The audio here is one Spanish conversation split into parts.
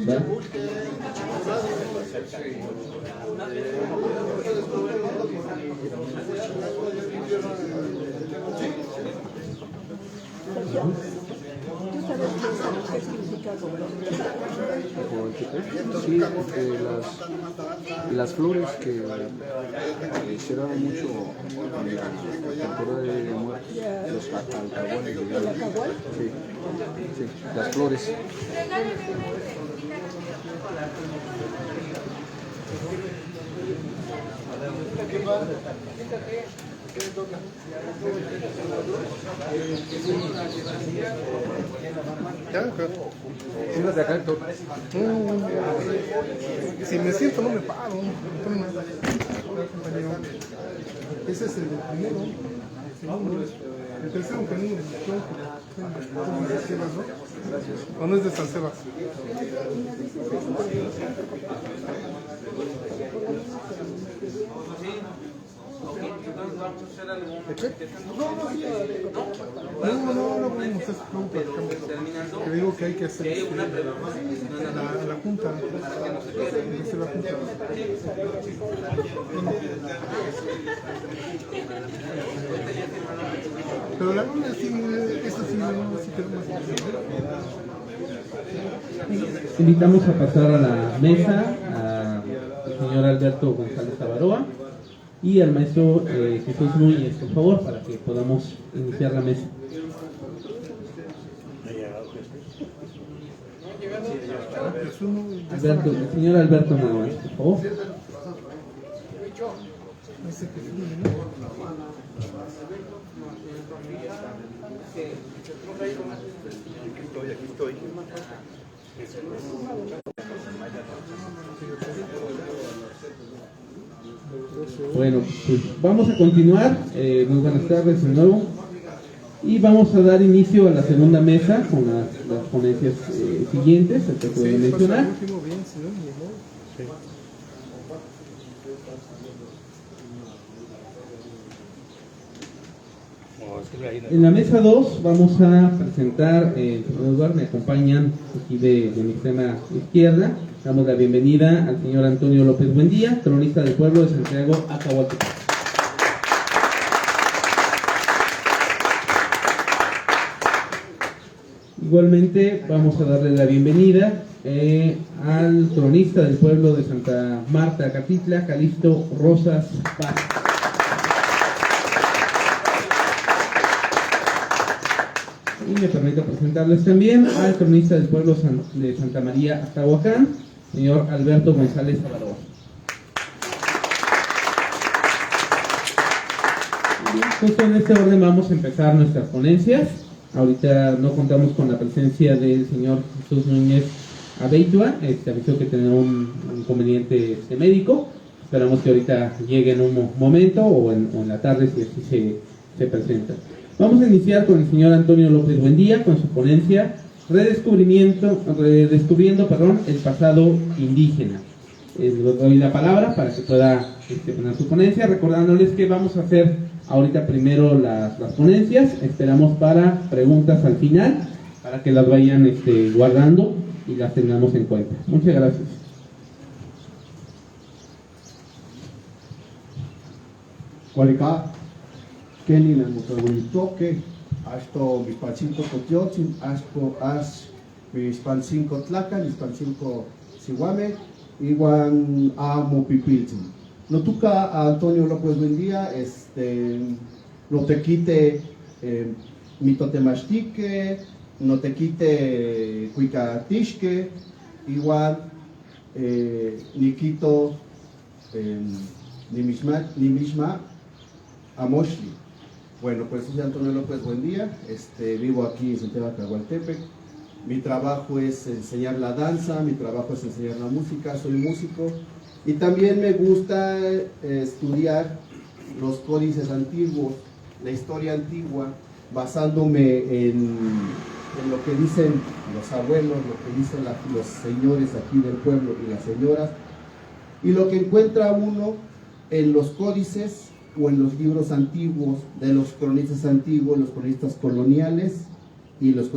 ¿Va? ¿Tú sabes qué significa Goblote? Sí, las flores que se daban mucho en la temporada de muertos, los alcahuales. ¿El acahual? Sí, sí, las flores. Siéntate acá, Héctor. Si me siento no me paro. Ese es el primero. El segundo. El tercero que no me gustó. ¿No es de Sebas, no? ¿O no es de San Sebas? No podemos hacer que digo que hay que hacer la junta. Pero la luna sí, eso sí, la luna sí quedó más. Invitamos a pasar a la mesa al señor Alberto González Avaroa y al maestro Jesús Núñez, por favor, para que podamos iniciar la mesa. Alberto, el señor Alberto nada más, por favor. Aquí estoy. Bueno, pues vamos a continuar. Muy buenas tardes de nuevo. Y vamos a dar inicio a la segunda mesa con las ponencias siguientes, que puedo mencionar. En la mesa 2 vamos a presentar, en primer lugar me acompañan aquí de mi extrema izquierda, damos la bienvenida al señor Antonio López Buendía, cronista del pueblo de Santiago Acahualtepec. Igualmente vamos a darle la bienvenida al cronista del pueblo de Santa Marta, Catitla, Calixto Rosas Paz. Y me permito presentarles también al cronista del pueblo de Santa María, Atahuacán, señor Alberto González Avaroa. Justo en este orden vamos a empezar nuestras ponencias. Ahorita no contamos con la presencia del señor Jesús Núñez Abeitua, avisó que tenía un inconveniente médico. Esperamos que ahorita llegue en un momento o en la tarde si así se presenta. Vamos a iniciar con el señor Antonio López Buendía con su ponencia Redescubriendo el pasado indígena. Les doy la palabra para que pueda poner su ponencia, recordándoles que vamos a hacer ahorita primero las ponencias, esperamos para preguntas al final, para que las vayan guardando y las tengamos en cuenta. Muchas gracias. Cualica, Kenny la Mutabuitoque, hasta mis pancinco Cotiotzin, hasta mis pancinco Tlacan, mis pancinco Sihuame, igual amo Pipiltzin. No tuca a Antonio López Buendía, no te quite mitotemastique, no te quite cuicatishque, igual ni quito ni misma amoshli. Bueno, pues soy Antonio López Buendía, vivo aquí en Santiago Acahualtepec. Mi trabajo es enseñar la danza, mi trabajo es enseñar la música, soy músico y también me gusta estudiar los códices antiguos, la historia antigua, basándome en lo que dicen los abuelos, lo que dicen los señores aquí del pueblo y las señoras, y lo que encuentra uno en los códices o en los libros antiguos de los cronistas antiguos, los cronistas coloniales y los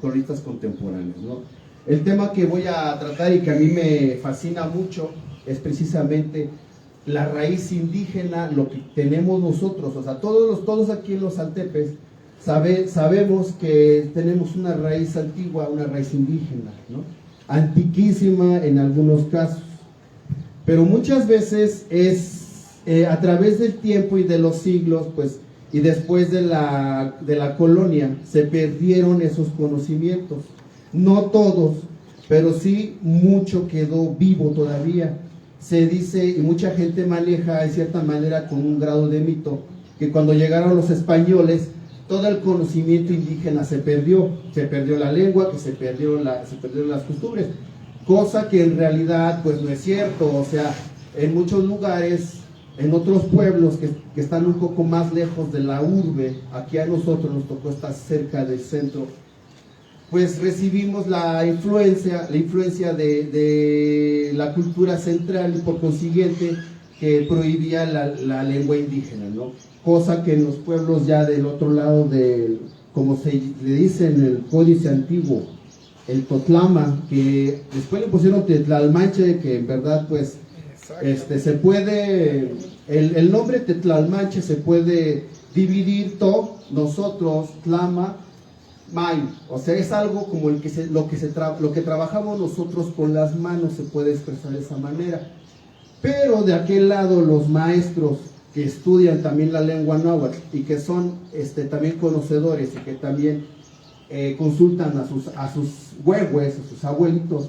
cronistas contemporáneos, ¿no? El tema que voy a tratar y que a mí me fascina mucho es precisamente la raíz indígena, lo que tenemos nosotros. O sea, todos aquí en los Saltepes sabemos que tenemos una raíz antigua, una raíz indígena, ¿no? Antiquísima en algunos casos. Pero muchas veces es a través del tiempo y de los siglos, pues, y después de la colonia, se perdieron esos conocimientos. No todos, pero sí mucho quedó vivo todavía. Se dice, y mucha gente maneja de cierta manera con un grado de mito, que cuando llegaron los españoles, todo el conocimiento indígena se perdió la lengua, que se perdieron las costumbres, cosa que en realidad pues no es cierto. O sea, en muchos lugares, en otros pueblos que están un poco más lejos de la urbe, aquí a nosotros nos tocó estar cerca del centro, pues recibimos la influencia de la cultura central, y por consiguiente que prohibía la lengua indígena, ¿no? Cosa que en los pueblos ya del otro lado como se le dice en el códice antiguo, el Totlama, que después le pusieron Tetlalmanche, que en verdad pues se puede, el nombre Tetlalmanche se puede dividir nosotros, Tlama, May, o sea, es algo como lo que trabajamos nosotros con las manos, se puede expresar de esa manera. Pero de aquel lado los maestros que estudian también la lengua náhuatl y que son también conocedores y que también consultan a sus huehues, a sus abuelitos,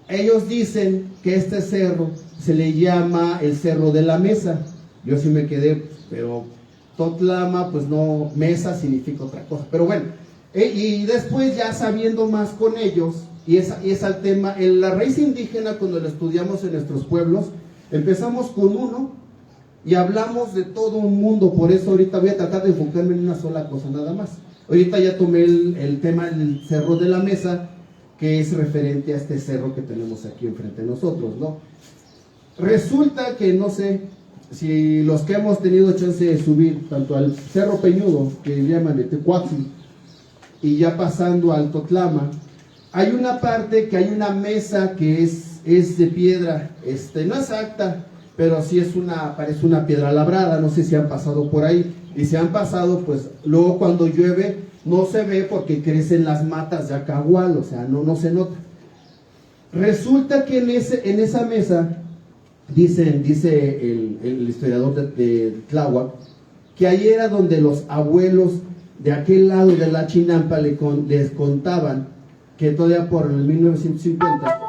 ellos dicen que este cerro se le llama el Cerro de la Mesa. Yo sí me quedé, pero Totlama, pues no, mesa significa otra cosa, pero bueno. Y después ya sabiendo más con ellos, y es el tema, en la raíz indígena cuando la estudiamos en nuestros pueblos, empezamos con uno y hablamos de todo un mundo. Por eso ahorita voy a tratar de enfocarme en una sola cosa nada más. Ahorita ya tomé el tema del Cerro de la Mesa, que es referente a este cerro que tenemos aquí enfrente de nosotros, ¿no? Resulta que no sé si los que hemos tenido chance de subir tanto al Cerro Peñudo, que le llaman de Tecuaxi, y ya pasando al Totlama, hay una parte que hay una mesa que es de piedra, no exacta, pero sí parece una piedra labrada. No sé si han pasado por ahí, y si han pasado, pues luego cuando llueve no se ve porque crecen las matas de acahual, o sea, no se nota. Resulta que en esa mesa, dice el historiador de Tláhuac, que ahí era donde los abuelos de aquel lado de la Chinampa les contaban que todavía por el 1950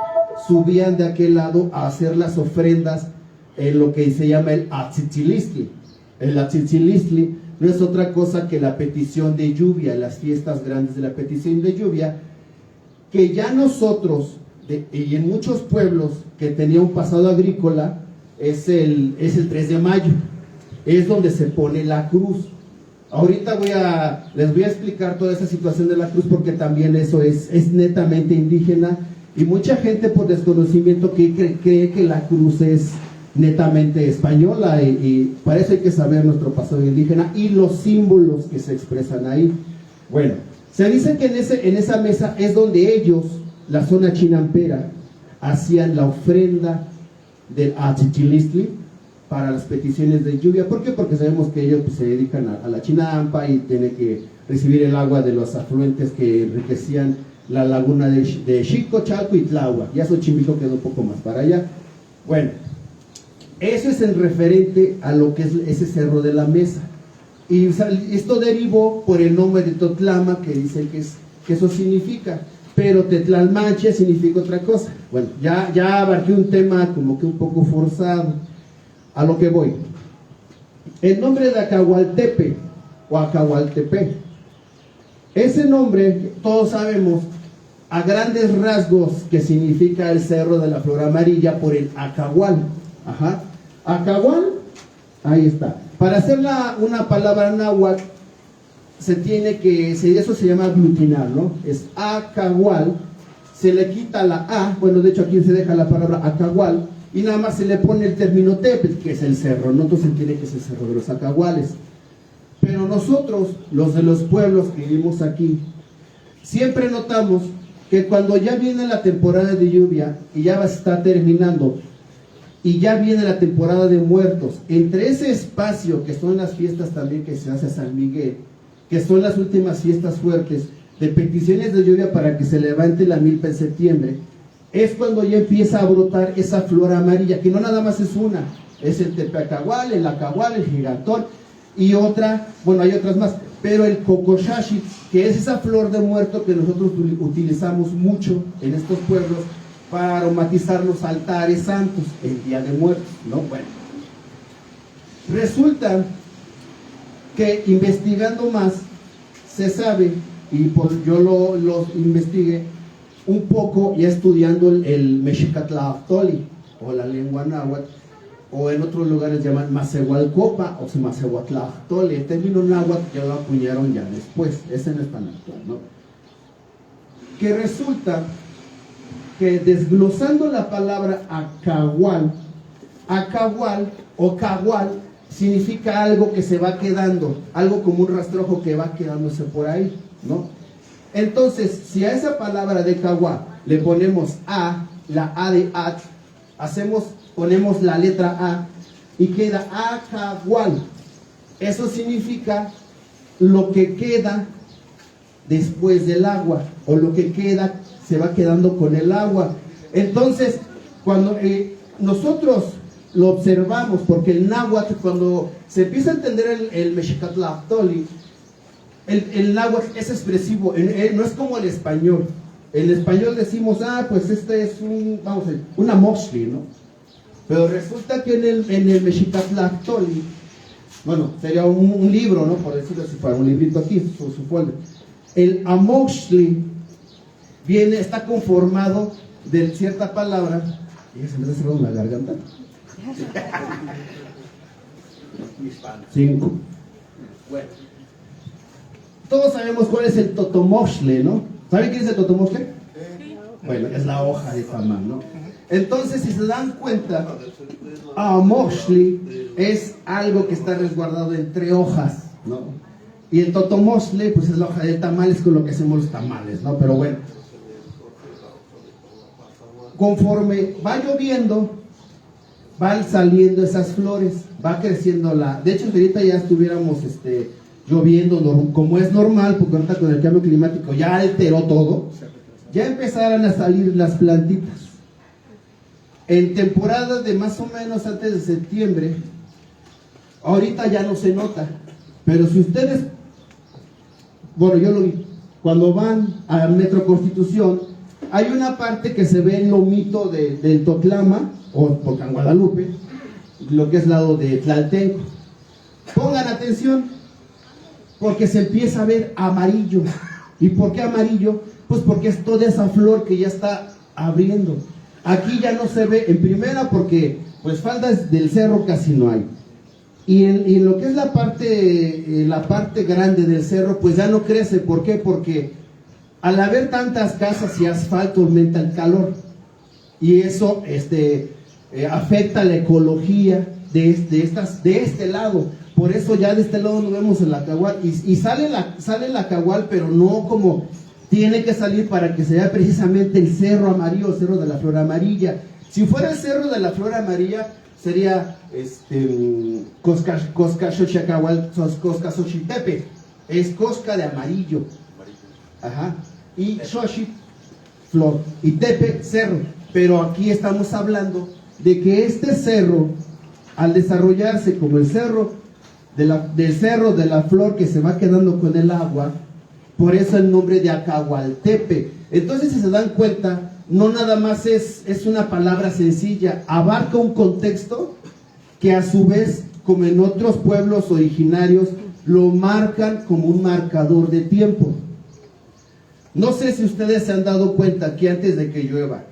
subían de aquel lado a hacer las ofrendas en lo que se llama el Atzitzilistli. El Atzitzilistli no es otra cosa que la petición de lluvia, las fiestas grandes de la petición de lluvia, que ya nosotros, y en muchos pueblos que tenían un pasado agrícola, es el 3 de mayo, es donde se pone la cruz. Ahorita les voy a explicar toda esa situación de la cruz, porque también eso es netamente indígena, y mucha gente por desconocimiento cree que la cruz es netamente española, y para eso hay que saber nuestro pasado indígena y los símbolos que se expresan ahí. Bueno, se dice que en esa mesa es donde ellos, la zona chinampera, hacían la ofrenda del Atzitzilistli para las peticiones de lluvia. ¿Por qué? Porque sabemos que ellos pues, se dedican a la chinampa y tienen que recibir el agua de los afluentes que enriquecían la laguna de Xico, Chalco y Tláhuac. Ya Xochimilco quedó un poco más para allá. Bueno, eso es en referente a lo que es ese Cerro de la Mesa. Y esto derivó por el nombre de Totlama, que dicen que eso significa, pero Tetlalmanche significa otra cosa. Bueno, ya abarqué un tema como que un poco forzado. A lo que voy, el nombre de Acahualtepe o Acahualtepe, ese nombre todos sabemos a grandes rasgos que significa el Cerro de la Flor Amarilla por el acahual. Ajá, acahual, ahí está. Para hacer una palabra náhuatl eso se llama aglutinar, ¿no? Es acahual, se le quita la A, bueno, de hecho aquí se deja la palabra acahual, y nada más se le pone el término tepe, que es el cerro, ¿no? Entonces entiende que es el Cerro de los Acahuales. Pero nosotros, los de los pueblos que vivimos aquí, siempre notamos que cuando ya viene la temporada de lluvia y ya va a estar terminando y ya viene la temporada de muertos, entre ese espacio que son las fiestas también que se hace a San Miguel, que son las últimas fiestas fuertes de peticiones de lluvia para que se levante la milpa en septiembre, es cuando ya empieza a brotar esa flor amarilla, que no nada más es una, es el tepeacahual, el acahual, el gigantón y otra, bueno, hay otras más, pero el cocoshashi, que es esa flor de muerto que nosotros utilizamos mucho en estos pueblos para aromatizar los altares santos el día de muertos, ¿no? Bueno, resulta que investigando más se sabe, y yo lo investigué un poco ya estudiando el Mexicatlahtoli o la lengua náhuatl, o en otros lugares llaman Macehualcopa o Macehuatlahtoli. El término náhuatl ya lo acuñaron ya después, ese no es tan actual, ¿no? Que resulta que desglosando la palabra acahual o cahual significa algo que se va quedando, algo como un rastrojo que va quedándose por ahí, ¿no? Entonces, si a esa palabra de cahual le ponemos a, la a de at, ponemos la letra a y queda acahual. Eso significa lo que queda después del agua, o lo que queda se va quedando con el agua. Entonces, cuando nosotros lo observamos, porque el náhuatl, cuando se empieza a entender el Mexicatlahtoli, el náhuatl es expresivo, no es como el español. En español decimos, pues este es una moxli, ¿no? Pero resulta que en el Mexicatlahtoli, bueno, sería un libro, ¿no? Por decirlo así, para un librito aquí, su folder. El amoxli está conformado de cierta palabra, y se me está cerrando la garganta. 5. Bueno, todos sabemos cuál es el totomoxle, ¿no? ¿Saben qué es el totomoxle? Bueno, es la hoja de tamal, ¿no? Entonces, si se dan cuenta, amoxli es algo que está resguardado entre hojas, ¿no? Y el totomoxle, pues es la hoja del tamal, es con lo que hacemos los tamales, ¿no? Pero bueno, conforme va lloviendo, van saliendo esas flores, va creciendo de hecho, si ahorita ya estuviéramos lloviendo como es normal, porque ahorita con el cambio climático ya alteró todo, ya empezaran a salir las plantitas. En temporada de más o menos antes de septiembre, ahorita ya no se nota, pero si ustedes, bueno, yo lo vi, cuando van a Metro Constitución, hay una parte que se ve el lomito del Totlama, o por Guadalupe, lo que es lado de Tlaltenco. Pongan atención, porque se empieza a ver amarillo. ¿Y por qué amarillo? Pues porque es toda esa flor que ya está abriendo. Aquí ya no se ve, en primera porque pues faldas del cerro casi no hay. Y en lo que es la parte grande del cerro, pues ya no crece. ¿Por qué? Porque al haber tantas casas y asfalto aumenta el calor. Y eso afecta la ecología de este lado. Por eso ya de este lado no vemos el acahual. Y sale el acahual, pero no como tiene que salir para que se vea precisamente el cerro amarillo, el cerro de la flor amarilla. Si fuera el cerro de la flor amarilla, sería Coscaxochitepe, es cosca de amarillo. Ajá. Y Xochitl, flor, y Tepe, cerro. Pero aquí estamos hablando de que este cerro, al desarrollarse como el cerro del cerro de la flor que se va quedando con el agua, por eso el nombre de Acahualtepe. Entonces, si se dan cuenta, no nada más es una palabra sencilla, abarca un contexto que a su vez, como en otros pueblos originarios, lo marcan como un marcador de tiempo. No sé si ustedes se han dado cuenta que antes de que llueva,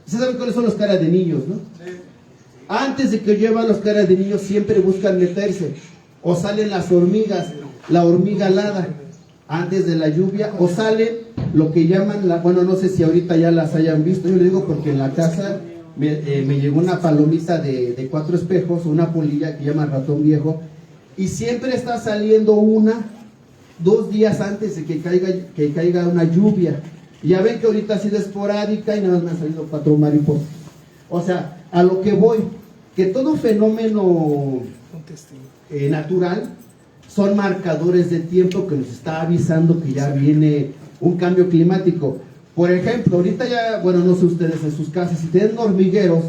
¿ustedes saben cuáles son los caras de niños, no? Sí. Antes de que llueva, los caras de niños siempre buscan meterse, o salen las hormigas, la hormiga alada, antes de la lluvia, o sale lo que llaman, bueno, no sé si ahorita ya las hayan visto, yo le digo porque en la casa me llegó una palomita de 4 espejos, una polilla que llama ratón viejo, y siempre está saliendo 2 días antes de que caiga una lluvia. Y ya ven que ahorita ha sido esporádica y nada más me han salido 4 mariposas. O sea, a lo que voy, que todo fenómeno natural son marcadores de tiempo que nos está avisando que ya viene un cambio climático. Por ejemplo, ahorita ya, bueno, no sé ustedes en sus casas, si tienen hormigueros,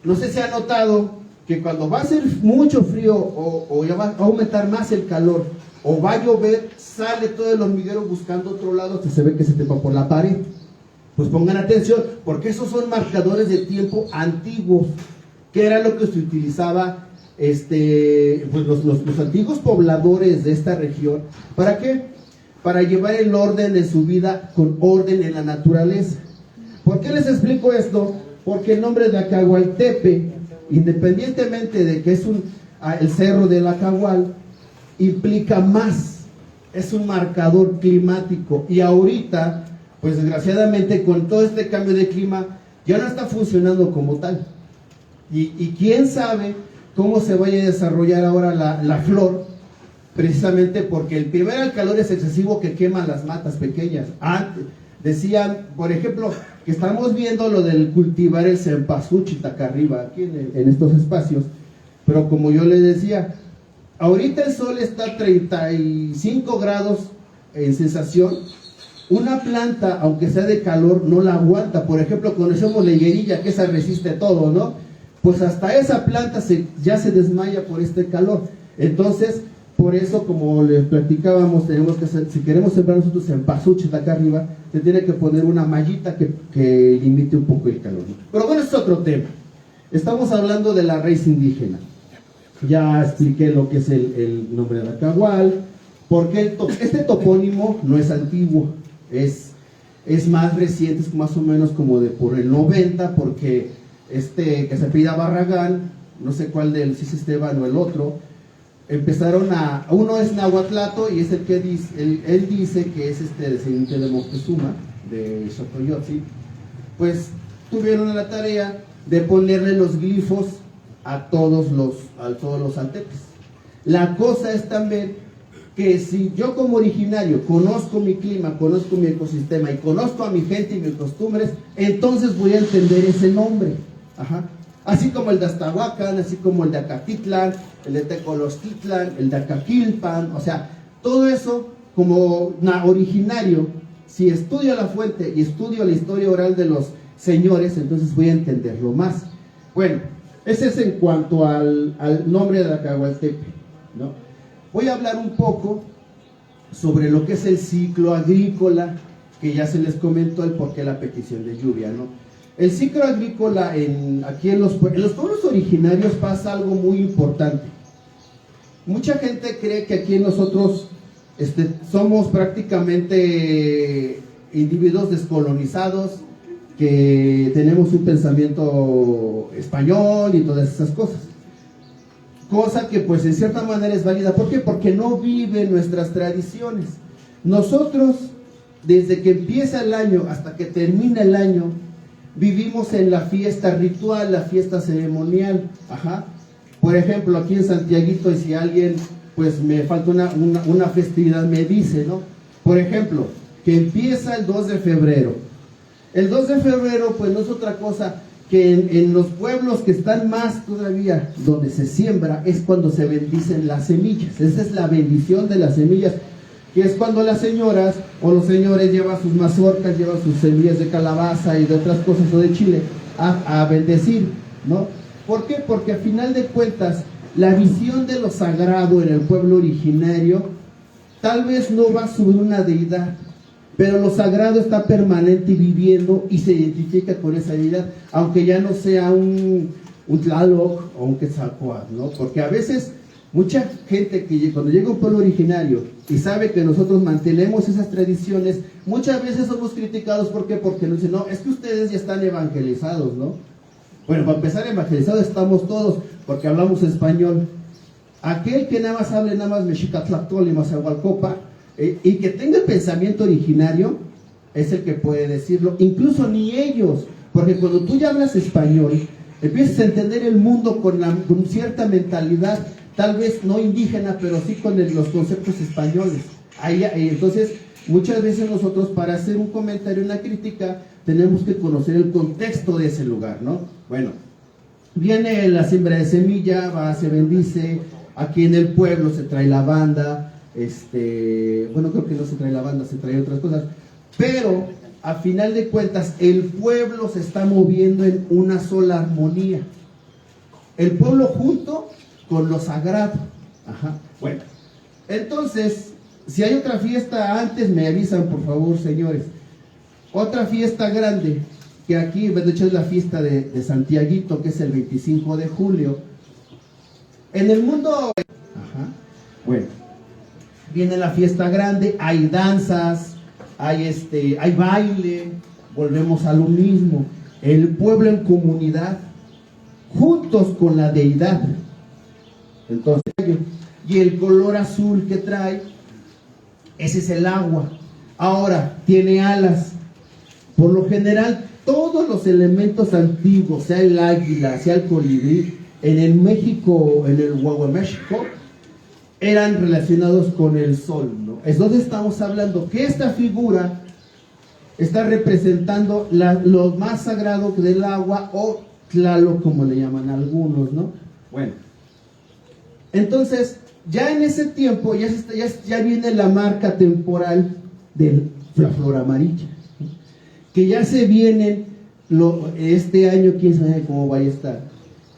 no sé si han notado que cuando va a hacer mucho frío o ya va a aumentar más el calor o va a llover, sale todo el hormiguero buscando otro lado, hasta se ve que se trepa por la pared. Pues pongan atención, porque esos son marcadores de tiempo antiguos, que era lo que se utilizaba pues los antiguos pobladores de esta región. ¿Para qué? Para llevar el orden de su vida con orden en la naturaleza. ¿Por qué les explico esto? Porque el nombre de Acahualtepe, independientemente de que es el cerro del Acahual, implica más, es un marcador climático. Y ahorita, pues desgraciadamente con todo este cambio de clima, ya no está funcionando como tal. Y quién sabe cómo se vaya a desarrollar ahora la flor, precisamente porque el primer calor es excesivo que quema las matas pequeñas. Antes decían, por ejemplo, que estamos viendo lo del cultivar el cempasúchil acá arriba, aquí en estos espacios, pero como yo les decía, ahorita el sol está a 35 grados en sensación. Una planta, aunque sea de calor, no la aguanta. Por ejemplo, conocemos la higuerilla, que esa resiste todo, ¿no? Pues hasta esa planta ya se desmaya por este calor. Entonces, por eso, como les platicábamos, tenemos que hacer, si queremos sembrar nosotros cempasúchil acá arriba, se tiene que poner una mallita que limite un poco el calor, ¿no? Pero bueno, es otro tema. Estamos hablando de la raíz indígena. Ya expliqué lo que es el nombre de Acahual, porque este topónimo no es antiguo, es más reciente, es más o menos como de por el 90, porque que se apellida Barragán, no sé cuál si es Esteban o el otro, empezaron uno es Nahuatlato y es el que dice, él dice que es descendiente de Moctezuma, de Xocoyotzin. Pues tuvieron la tarea de ponerle los glifos a todos los aztecas. La cosa es también que si yo como originario conozco mi clima, conozco mi ecosistema y conozco a mi gente y mis costumbres, entonces voy a entender ese nombre. Ajá. Así como el de Aztahuacán, así como el de Acatitlán, el de Tecolostitlán, el de Acaquilpan, o sea, todo eso como originario, si estudio la fuente y estudio la historia oral de los señores, entonces voy a entenderlo más. Bueno, ese es en cuanto al nombre de Acahualtepe, ¿no? Voy a hablar un poco sobre lo que es el ciclo agrícola, que ya se les comentó el porqué la petición de lluvia, ¿no? El ciclo agrícola aquí en los pueblos originarios pasa algo muy importante. Mucha gente cree que aquí nosotros somos prácticamente individuos descolonizados, que tenemos un pensamiento español y todas esas cosas. Cosa que pues en cierta manera es válida. ¿Por qué? Porque no viven nuestras tradiciones. Nosotros, desde que empieza el año hasta que termina el año, vivimos en la fiesta ritual, la fiesta ceremonial. Ajá. Por ejemplo, aquí en Santiaguito, y si alguien, pues me falta una festividad, me dice, ¿no? Por ejemplo, que empieza el 2 de febrero. El 2 de febrero, pues no es otra cosa que en los pueblos que están más todavía, donde se siembra, es cuando se bendicen las semillas. Esa es la bendición de las semillas, que es cuando las señoras o los señores llevan sus mazorcas, llevan sus semillas de calabaza y de otras cosas, o de chile, a bendecir, ¿no? ¿Por qué? Porque a final de cuentas, la visión de lo sagrado en el pueblo originario, tal vez no va sobre una deidad, pero lo sagrado está permanente y viviendo y se identifica con esa deidad, aunque ya no sea un Tlaloc o un Quetzalcóatl, ¿no? Porque a veces mucha gente que cuando llega a un pueblo originario y sabe que nosotros mantenemos esas tradiciones, muchas veces somos criticados. ¿Por qué? Porque nos dicen, no, es que ustedes ya están evangelizados, ¿no? Bueno, para empezar, evangelizados estamos todos, porque hablamos español. Aquel que nada más hable nada más Mexicatlactol y Mazahualcopa, y que tenga el pensamiento originario, es el que puede decirlo. Incluso ni ellos, porque cuando tú ya hablas español, empiezas a entender el mundo con cierta mentalidad, tal vez no indígena, pero sí con los conceptos españoles. Entonces, muchas veces nosotros para hacer un comentario, una crítica, tenemos que conocer el contexto de ese lugar, ¿no? Bueno, viene la siembra de semilla, va, se bendice, aquí en el pueblo se trae la banda, bueno, creo que no se trae la banda, se trae otras cosas, pero a final de cuentas el pueblo se está moviendo en una sola armonía, el pueblo junto con lo sagrado. Ajá. Bueno, entonces, si hay otra fiesta antes, me avisan, por favor, señores. Otra fiesta grande, que aquí, de hecho, es la fiesta de Santiaguito, que es el 25 de julio. En el mundo, ajá, bueno, viene la fiesta grande, hay danzas, hay baile, volvemos a lo mismo. El pueblo en comunidad, juntos con la deidad. Entonces, y el color azul que trae, ese es el agua. Ahora, tiene alas. Por lo general, todos los elementos antiguos, sea el águila, sea el colibrí, en el México, en el Huahuaméxico, eran relacionados con el sol, ¿no? Entonces estamos hablando que esta figura está representando lo más sagrado del agua, o Tlaloc, como le llaman algunos, ¿no? Bueno, entonces, ya en ese tiempo, ya viene la marca temporal de la flor amarilla, ¿sí? Que ya se viene, este año, quién sabe cómo vaya a estar,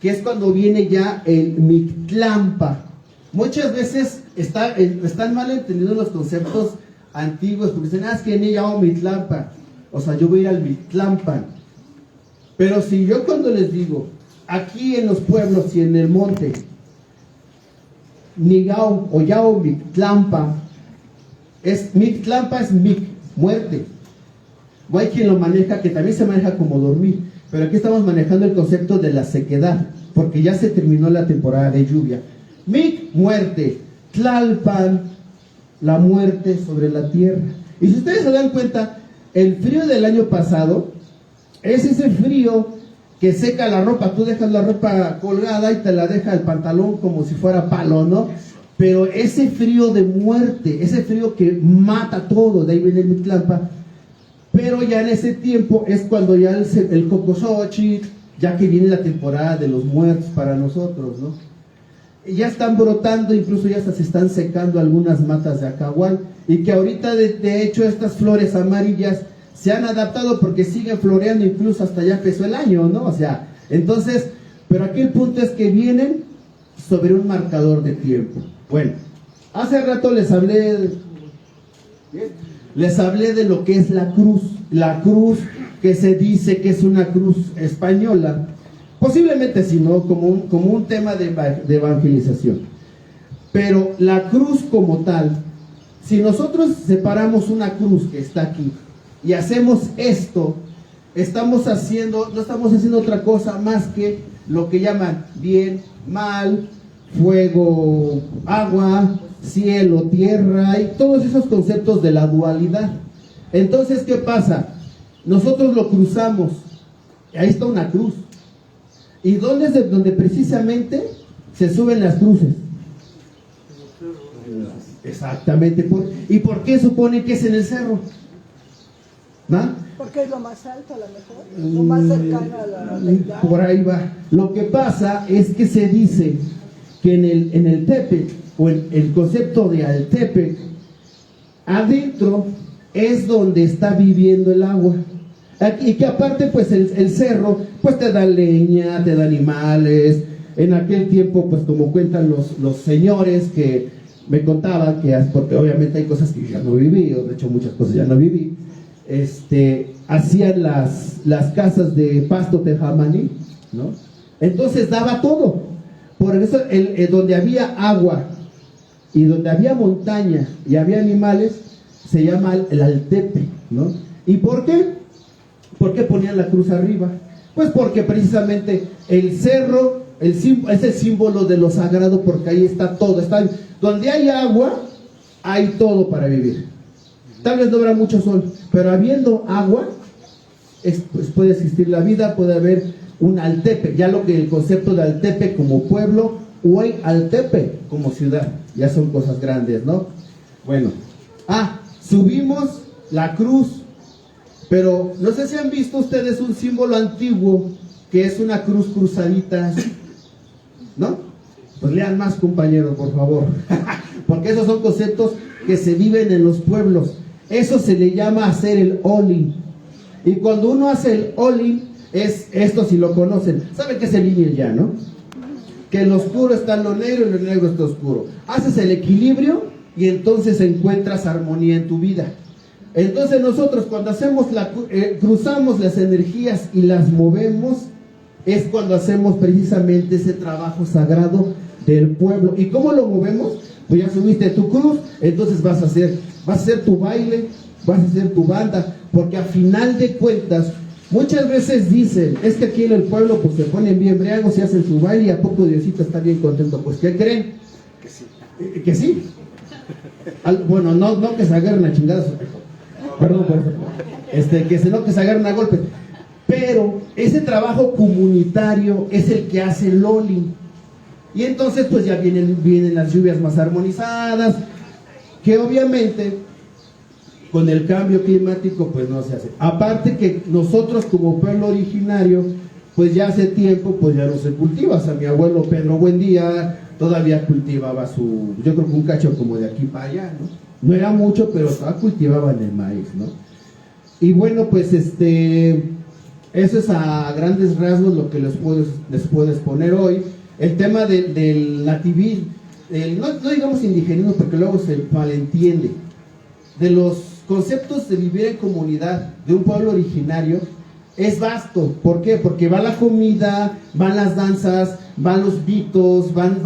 que es cuando viene ya el Mictlampa. Muchas veces están mal entendidos los conceptos antiguos, porque dicen, es que ni llamo Mictlampa, o sea, yo voy a ir al Mictlampan. Pero si yo cuando les digo, aquí en los pueblos y en el monte, Nigao o Yao Mictlampa, Mictlampa es Mic, muerte. O hay quien lo maneja, que también se maneja como dormir, pero aquí estamos manejando el concepto de la sequedad, porque ya se terminó la temporada de lluvia. Mic, muerte. Tlalpan, la muerte sobre la tierra. Y si ustedes se dan cuenta, el frío del año pasado es ese frío que seca la ropa. Tú dejas la ropa colgada y te la deja el pantalón como si fuera palo, ¿no? Pero ese frío de muerte, ese frío que mata todo, de ahí viene el Mictlampa. Pero ya en ese tiempo es cuando ya el Cocosochitl, ya que viene la temporada de los muertos para nosotros, ¿no? Ya están brotando, incluso ya hasta se están secando algunas matas de acahual, y que ahorita de hecho estas flores amarillas se han adaptado porque siguen floreando, incluso hasta ya empezó el año, ¿no? O sea, entonces, pero aquí el punto es que vienen sobre un marcador de tiempo. Bueno, hace rato les hablé de lo que es la cruz que se dice que es una cruz española, posiblemente sí, ¿no? Como un tema de evangelización. Pero la cruz como tal, si nosotros separamos una cruz que está aquí y hacemos esto, no estamos haciendo otra cosa más que lo que llaman bien, mal, fuego, agua, cielo, tierra, y todos esos conceptos de la dualidad. Entonces, ¿qué pasa? Nosotros lo cruzamos, y ahí está una cruz. ¿Y dónde es donde precisamente se suben las cruces? Exactamente. ¿Y por qué supone que es en el cerro? ¿No? Porque es lo más alto, a lo mejor, lo más cercano a la deidad. Por ahí va. Lo que pasa es que se dice que en el Tepe, o en el concepto de Altepec, adentro es donde está viviendo el agua. Y que aparte, pues el cerro, pues te da leña, te da animales. En aquel tiempo, pues como cuentan los señores que me contaban, porque obviamente hay cosas que yo ya no viví, o de hecho muchas cosas ya no viví, hacían las casas de pasto tejamaní, ¿no? Entonces daba todo. Por eso donde había agua y donde había montaña y había animales, se llama el Altepe, ¿no? ¿Y por qué? ¿Por qué ponían la cruz arriba? Pues porque precisamente el cerro es el símbolo de lo sagrado, porque ahí está todo. Donde hay agua, hay todo para vivir. Tal vez no habrá mucho sol, pero habiendo agua, pues puede existir la vida, puede haber un Altepe. Ya el concepto de Altepe como pueblo, o hay Altepe como ciudad, ya son cosas grandes, ¿no? Bueno, subimos la cruz, pero no sé si han visto ustedes un símbolo antiguo que es una cruz cruzadita, ¿no? Pues lean más, compañeros, por favor, porque esos son conceptos que se viven en los pueblos. Eso se le llama hacer el all-in. Y cuando uno hace el all-in, es esto, si lo conocen, ¿saben qué es el yin y el yang, no? Que en lo oscuro está lo negro y lo negro está oscuro. Haces el equilibrio y entonces encuentras armonía en tu vida. Entonces nosotros cuando hacemos cruzamos las energías y las movemos, es cuando hacemos precisamente ese trabajo sagrado del pueblo. ¿Y cómo lo movemos? Pues ya subiste tu cruz, entonces vas a hacer tu baile, vas a hacer tu banda, porque a final de cuentas, muchas veces dicen, es que aquí en el pueblo pues se ponen bien briagos y hacen su baile y a poco Diosito está bien contento. Pues ¿qué creen? Que sí. Que sí. Bueno, no que se agarren a chingadas, perdón por eso, que se agarren a golpes, pero ese trabajo comunitario es el que hace el all-in. Y entonces pues ya vienen las lluvias más armonizadas, que obviamente con el cambio climático pues no se hace. Aparte que nosotros como pueblo originario, pues ya hace tiempo pues ya no se cultiva. O sea, mi abuelo Pedro Buendía todavía cultivaba yo creo que un cacho como de aquí para allá, ¿no? No era mucho, pero todavía cultivaban el maíz, ¿no? Y bueno, pues eso es a grandes rasgos lo que les puedo exponer hoy. El tema del nativismo, no digamos indigenismo porque luego se malentiende, de los conceptos de vivir en comunidad de un pueblo originario es vasto. ¿Por qué? Porque va la comida, van las danzas, van los mitos, van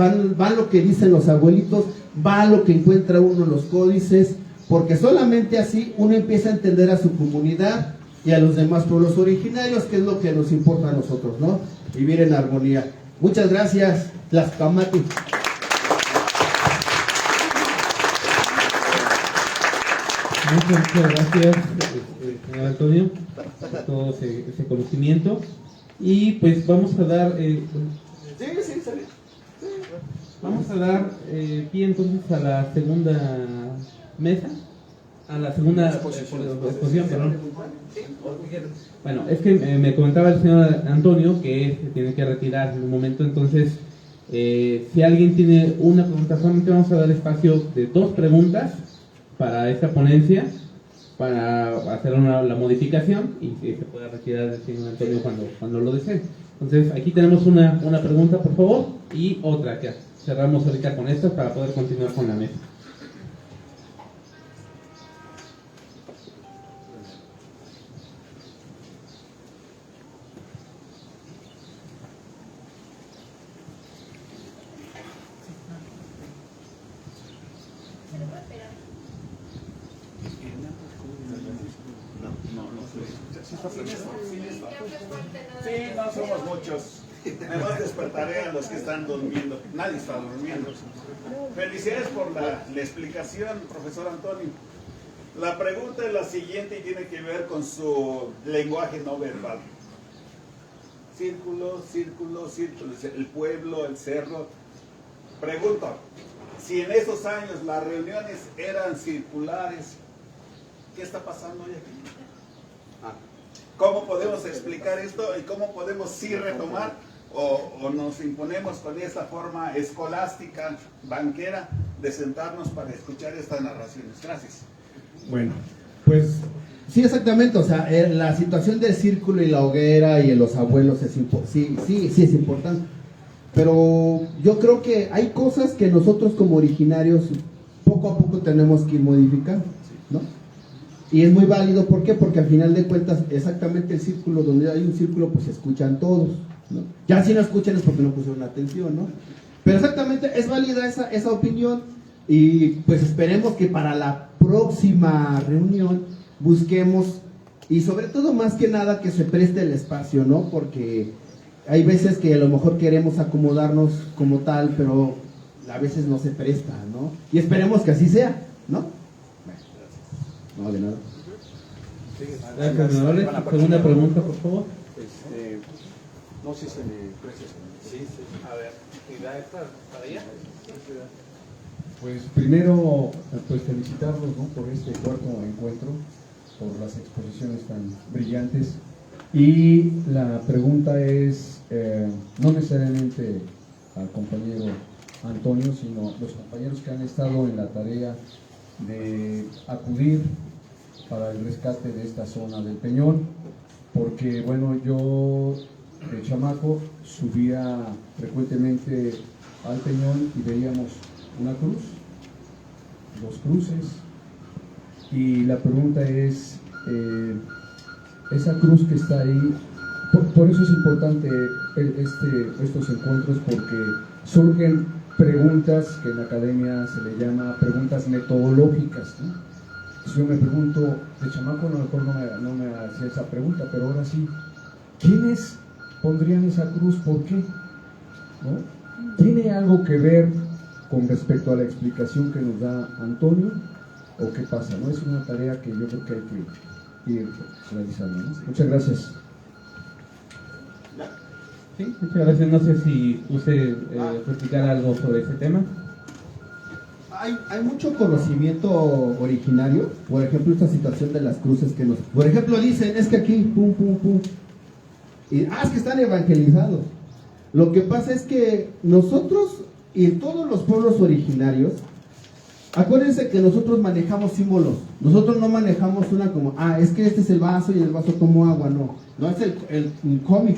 lo que dicen los abuelitos, va lo que encuentra uno en los códices, porque solamente así uno empieza a entender a su comunidad y a los demás pueblos originarios, que es lo que nos importa a nosotros, ¿no? Vivir en armonía. Muchas gracias, Tlaxcamati. Muchas gracias, señor Antonio, por todo ese conocimiento. Y pues vamos a dar pie entonces a la segunda mesa, a la segunda exposición, perdón. Bueno, es que me comentaba el señor Antonio que se tiene que retirar en un momento, entonces si alguien tiene una pregunta, solamente vamos a dar espacio de 2 preguntas para esta ponencia, para hacer la modificación y que se pueda retirar el señor Antonio cuando lo desee. Entonces aquí tenemos una pregunta, por favor, y otra que cerramos ahorita con esta para poder continuar con la mesa. Sí, no somos muchos. Además despertaré a los que están durmiendo. Nadie está durmiendo. Felicidades por la explicación, profesor Antonio. La pregunta es la siguiente y tiene que ver con su lenguaje no verbal. Círculo, círculo, círculo. El pueblo, el cerro. Pregunto, si en esos años las reuniones eran circulares, ¿qué está pasando hoy aquí? ¿Cómo podemos explicar esto y cómo podemos sí retomar o nos imponemos con esta forma escolástica, banquera, de sentarnos para escuchar estas narraciones? Gracias. Bueno, pues sí, exactamente. O sea, la situación del círculo y la hoguera y en los abuelos sí es importante. Pero yo creo que hay cosas que nosotros como originarios poco a poco tenemos que ir modificando, ¿no? Y es muy válido, ¿por qué? Porque al final de cuentas, exactamente el círculo, donde hay un círculo, pues se escuchan todos, ¿no? Ya si no escuchan es porque no pusieron atención, ¿no? Pero exactamente es válida esa opinión y pues esperemos que para la próxima reunión busquemos, y sobre todo más que nada que se preste el espacio, ¿no? Porque hay veces que a lo mejor queremos acomodarnos como tal, pero a veces no se presta, ¿no? Y esperemos que así sea, ¿no? No, de nada. Gracias, senadores. Segunda pregunta, por favor. No sé si se me presta. Sí. A ver, ¿y da esta para allá? Pues primero, pues felicitarlos, ¿no?, por este cuarto encuentro, por las exposiciones tan brillantes. Y la pregunta es, no necesariamente al compañero Antonio, sino los compañeros que han estado en la tarea de acudir para el rescate de esta zona del Peñón, porque bueno, yo de chamaco subía frecuentemente al Peñón y veíamos una cruz, dos cruces, y la pregunta es, esa cruz que está ahí, por eso es importante estos encuentros, porque surgen preguntas que en la academia se le llama preguntas metodológicas, ¿no? Entonces yo me pregunto, de chamaco a lo mejor no me hacía esa pregunta, pero ahora sí, ¿quiénes pondrían esa cruz? ¿Por qué? ¿No? ¿Tiene algo que ver con respecto a la explicación que nos da Antonio? ¿O qué pasa? ¿No? Es una tarea que yo creo que hay que ir realizando, ¿no? Muchas gracias. Sí, muchas gracias. No sé si usted platicar algo sobre ese tema. Hay mucho conocimiento originario, por ejemplo, esta situación de las cruces que nos... Por ejemplo, dicen, es que aquí, pum, pum, pum, y es que están evangelizados. Lo que pasa es que nosotros y en todos los pueblos originarios, acuérdense que nosotros manejamos símbolos. Nosotros no manejamos una como, es que este es el vaso y en el vaso tomo agua, no. No es el cómic,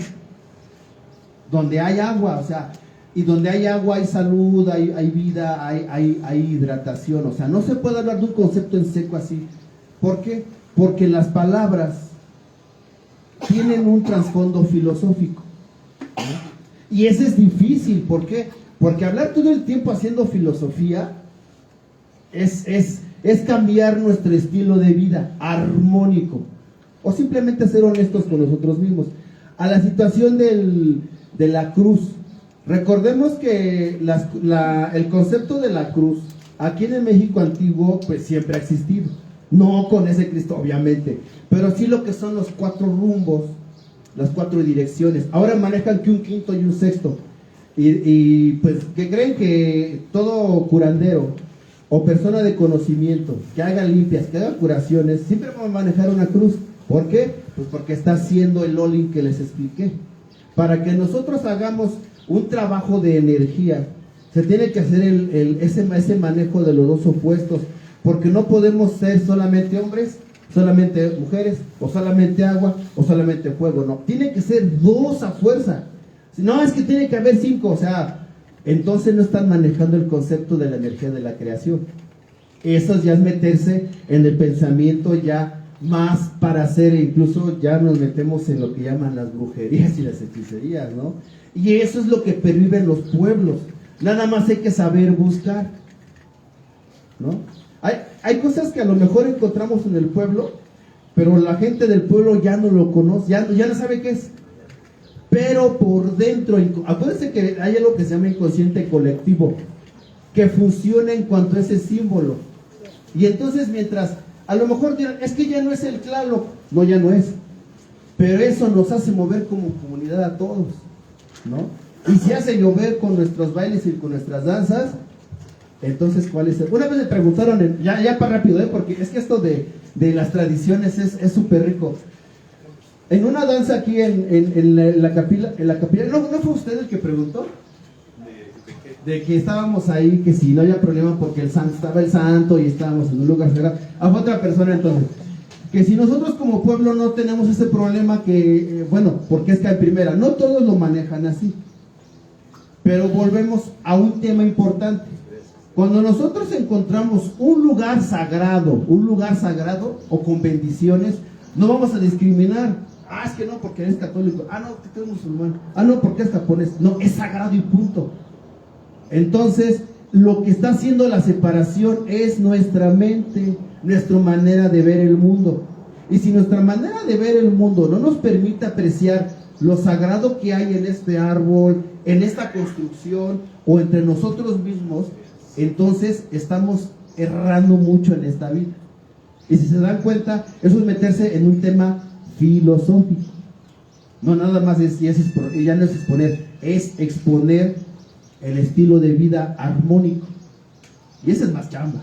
donde hay agua, o sea, y donde hay agua hay salud, hay vida, hay hidratación. O sea, no se puede hablar de un concepto en seco así. ¿Por qué? Porque las palabras tienen un trasfondo filosófico, ¿no? Y ese es difícil. ¿Por qué? Porque hablar todo el tiempo haciendo filosofía es cambiar nuestro estilo de vida armónico, o simplemente ser honestos con nosotros mismos. A la situación de la cruz, recordemos que el concepto de la cruz aquí en el México antiguo pues siempre ha existido, no con ese Cristo obviamente, pero sí lo que son los 4 rumbos, las 4 direcciones. Ahora manejan que un quinto y un sexto, y pues que creen que todo curandero o persona de conocimiento que haga limpias, que haga curaciones, siempre va a manejar una cruz. ¿Por qué? Pues porque está haciendo el all-in que les expliqué. Para que nosotros hagamos un trabajo de energía, se tiene que hacer ese manejo de los dos opuestos, porque no podemos ser solamente hombres, solamente mujeres, o solamente agua, o solamente fuego. No, tiene que ser 2 a fuerza. No, es que tiene que haber 5, o sea, entonces no están manejando el concepto de la energía de la creación. Eso ya es meterse en el pensamiento ya más para hacer, incluso ya nos metemos en lo que llaman las brujerías y las hechicerías, ¿no? Y eso es lo que perviven los pueblos. Nada más hay que saber buscar, ¿no? Hay cosas que a lo mejor encontramos en el pueblo, pero la gente del pueblo ya no lo conoce, ya no sabe qué es. Pero por dentro, acuérdense que hay algo que se llama inconsciente colectivo, que funciona en cuanto a ese símbolo. Y entonces mientras, a lo mejor dirán, es que ya no es el Tlaloc. No, ya no es. Pero eso nos hace mover como comunidad a todos, ¿no? Y se hace llover con nuestros bailes y con nuestras danzas. Entonces, ¿cuál es? Una vez me preguntaron, ya para rápido, porque es que esto de las tradiciones es súper rico. En una danza aquí en la capilla, ¿no fue usted el que preguntó? De que estábamos ahí, que si no había problema porque estaba el santo y estábamos en un lugar sagrado. Fue otra persona entonces. Que si nosotros como pueblo no tenemos ese problema que, porque es que en primera, no todos lo manejan así. Pero volvemos a un tema importante. Cuando nosotros encontramos un lugar sagrado o con bendiciones, no vamos a discriminar. Es que no, porque eres católico. No, porque eres musulmán. No, porque es japonés. No, es sagrado y punto. Entonces, lo que está haciendo la separación es nuestra mente, nuestra manera de ver el mundo. Y si nuestra manera de ver el mundo no nos permite apreciar lo sagrado que hay en este árbol, en esta construcción o entre nosotros mismos, entonces estamos errando mucho en esta vida. Y si se dan cuenta, eso es meterse en un tema filosófico. No nada más ya no es exponer, es exponer el estilo de vida armónico. Y esa es más chamba.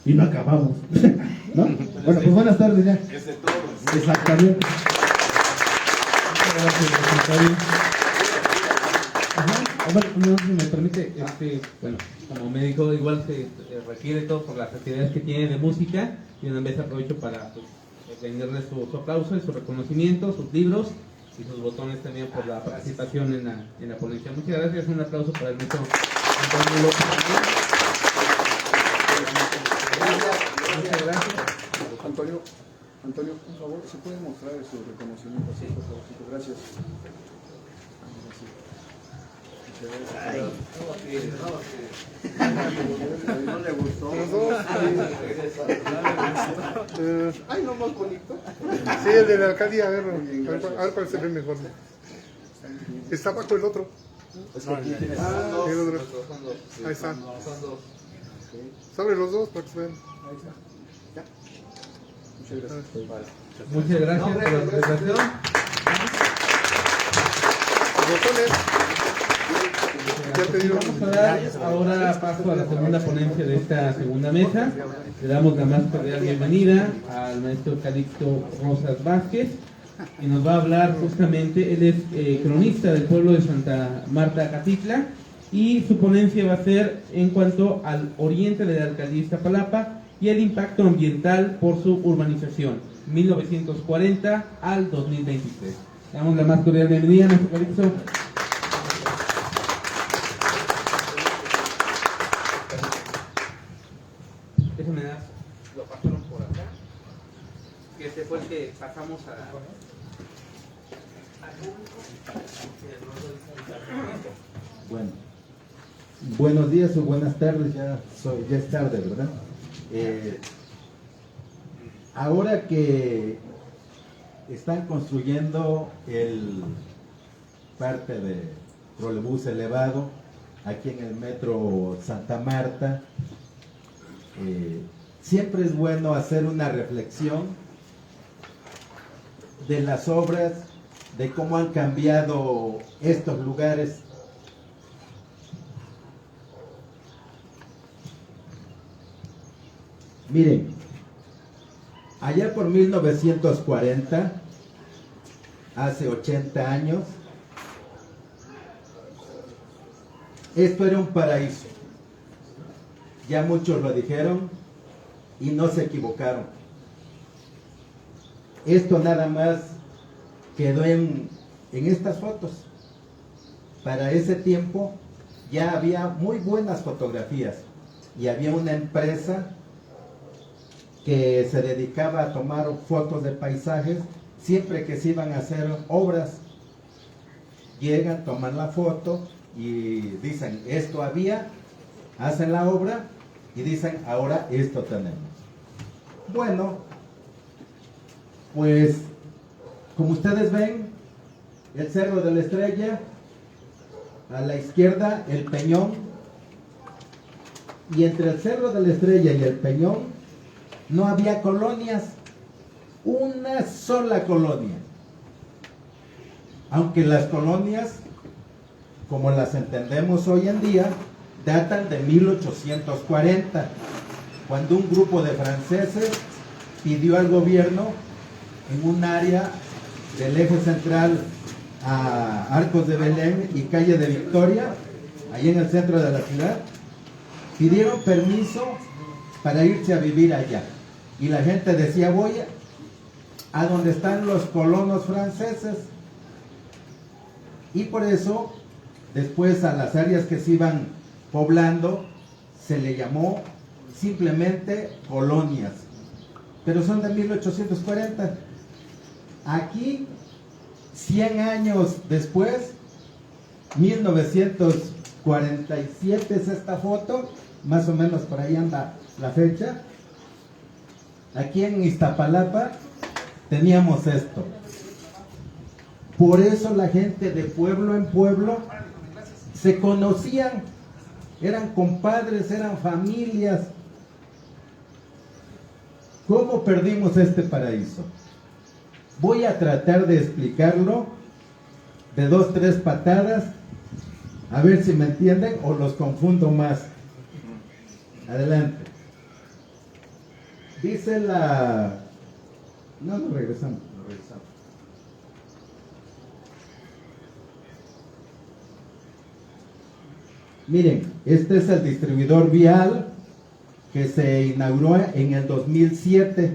Y no acabamos. ¿No? Bueno, pues buenas tardes ya. Es de todos. Exactamente. Muchas gracias, secretario. Ajá. Bueno, no, si me permite, bueno, como médico igual se requiere todo por las actividades que tiene de música, y una vez aprovecho para pues, venderle su aplauso y su reconocimiento, sus libros y sus botones también por la participación en la ponencia. Muchas gracias, un aplauso para el maestro Antonio López. Muchas gracias. Antonio, por favor, ¿se puede mostrar su reconocimiento? Sí, por favor, gracias. No le gustó. Los dos. Ay, no más bonito. Sí, el de la alcaldía, a ver cuál se ve mejor. Está abajo el otro. El otro. Ahí está. Sobre los dos para que se vean. Muchas gracias por la presentación. Botones. Ya te digo. Vamos a dar ahora paso a la segunda ponencia de esta segunda mesa. Le damos la más cordial bienvenida al maestro Calixto Rosas Vázquez, y nos va a hablar justamente, él es cronista del pueblo de Santa Marta Catitla, y su ponencia va a ser en cuanto al oriente de la alcaldía de Iztapalapa y el impacto ambiental por su urbanización, 1940 al 2023. Le damos la más cordial bienvenida, maestro Calixto. Déjenme dar, lo pasaron por acá, que este fue el que pasamos a... Bueno, buenos días o buenas tardes, ya es tarde, ¿verdad? Ahora que están construyendo parte de trolebús elevado aquí en el metro Santa Marta, siempre es bueno hacer una reflexión de las obras, de cómo han cambiado estos lugares. Miren, allá por 1940, hace 80 años, esto era un paraíso. Ya muchos lo dijeron y no se equivocaron. Esto nada más quedó en estas fotos. Para ese tiempo ya había muy buenas fotografías y había una empresa que se dedicaba a tomar fotos de paisajes siempre que se iban a hacer obras. Llegan, toman la foto y dicen, esto había, hacen la obra y dicen, ahora esto tenemos. Bueno, pues como ustedes ven, el Cerro de la Estrella, a la izquierda el Peñón, y entre el Cerro de la Estrella y el Peñón no había colonias, una sola colonia. Aunque las colonias, como las entendemos hoy en día, datan de 1840, cuando un grupo de franceses pidió al gobierno en un área del eje central a Arcos de Belén y calle de Victoria, ahí en el centro de la ciudad, pidieron permiso para irse a vivir allá. Y la gente decía, voy a donde están los colonos franceses. Y por eso, después a las áreas que se iban poblando, se le llamó simplemente colonias. Pero son de 1840. Aquí, 100 años después, 1947 es esta foto, más o menos por ahí anda la fecha. Aquí en Iztapalapa teníamos esto. Por eso la gente de pueblo en pueblo se conocían, eran compadres, eran familias. ¿Cómo perdimos este paraíso? Voy a tratar de explicarlo de 2, 3 patadas, a ver si me entienden o los confundo más. Adelante. Dice la... No, regresamos. Miren, este es el distribuidor vial que se inauguró en el 2007.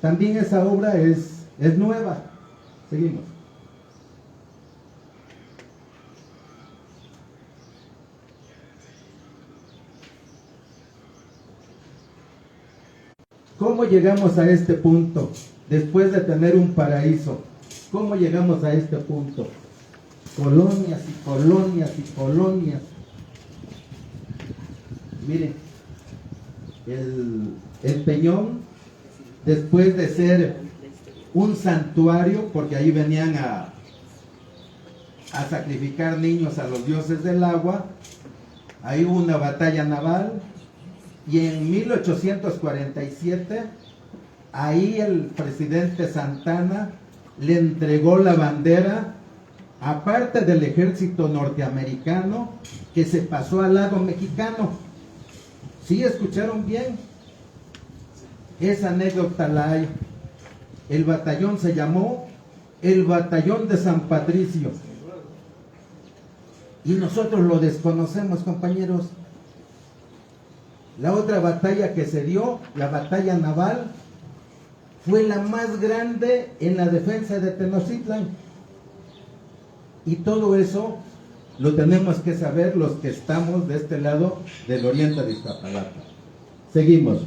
También esa obra es nueva. Seguimos. ¿Cómo llegamos a este punto? Después de tener un paraíso, ¿cómo llegamos a este punto? Colonias y colonias y colonias. Miren, el Peñón, después de ser un santuario, porque ahí venían a sacrificar niños a los dioses del agua, ahí hubo una batalla naval, y en 1847, ahí el presidente Santana le entregó la bandera, aparte del ejército norteamericano, que se pasó al lado mexicano. ¿Sí escucharon bien? Esa anécdota la hay. El batallón se llamó el Batallón de San Patricio. Y nosotros lo desconocemos, compañeros. La otra batalla que se dio, la batalla naval, fue la más grande en la defensa de Tenochtitlan. Y todo eso lo tenemos que saber los que estamos de este lado del oriente de Iztapalapa. Seguimos.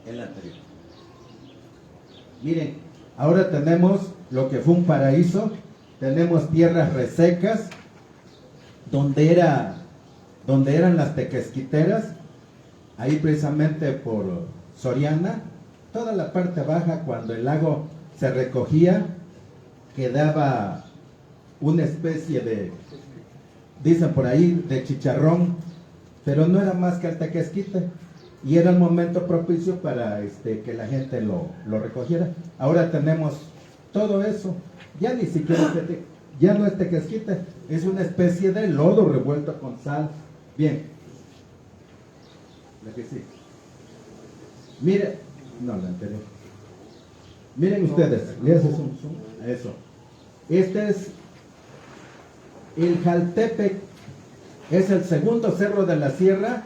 El anterior. Miren, ahora tenemos lo que fue un paraíso. Tenemos tierras resecas, donde eran las tequesquiteras, ahí precisamente por Soriana, toda la parte baja, cuando el lago se recogía, quedaba una especie de, dicen por ahí, de chicharrón, pero no era más que el tequesquite, y era el momento propicio para que la gente lo recogiera. Ahora tenemos todo eso, ya ni siquiera ya no es tequesquite, es una especie de lodo revuelto con sal. Bien, la que sí. Mire, no, la anterior. Miren ustedes, le haces un zoom a eso. Este es el Jaltepec, es el segundo cerro de la sierra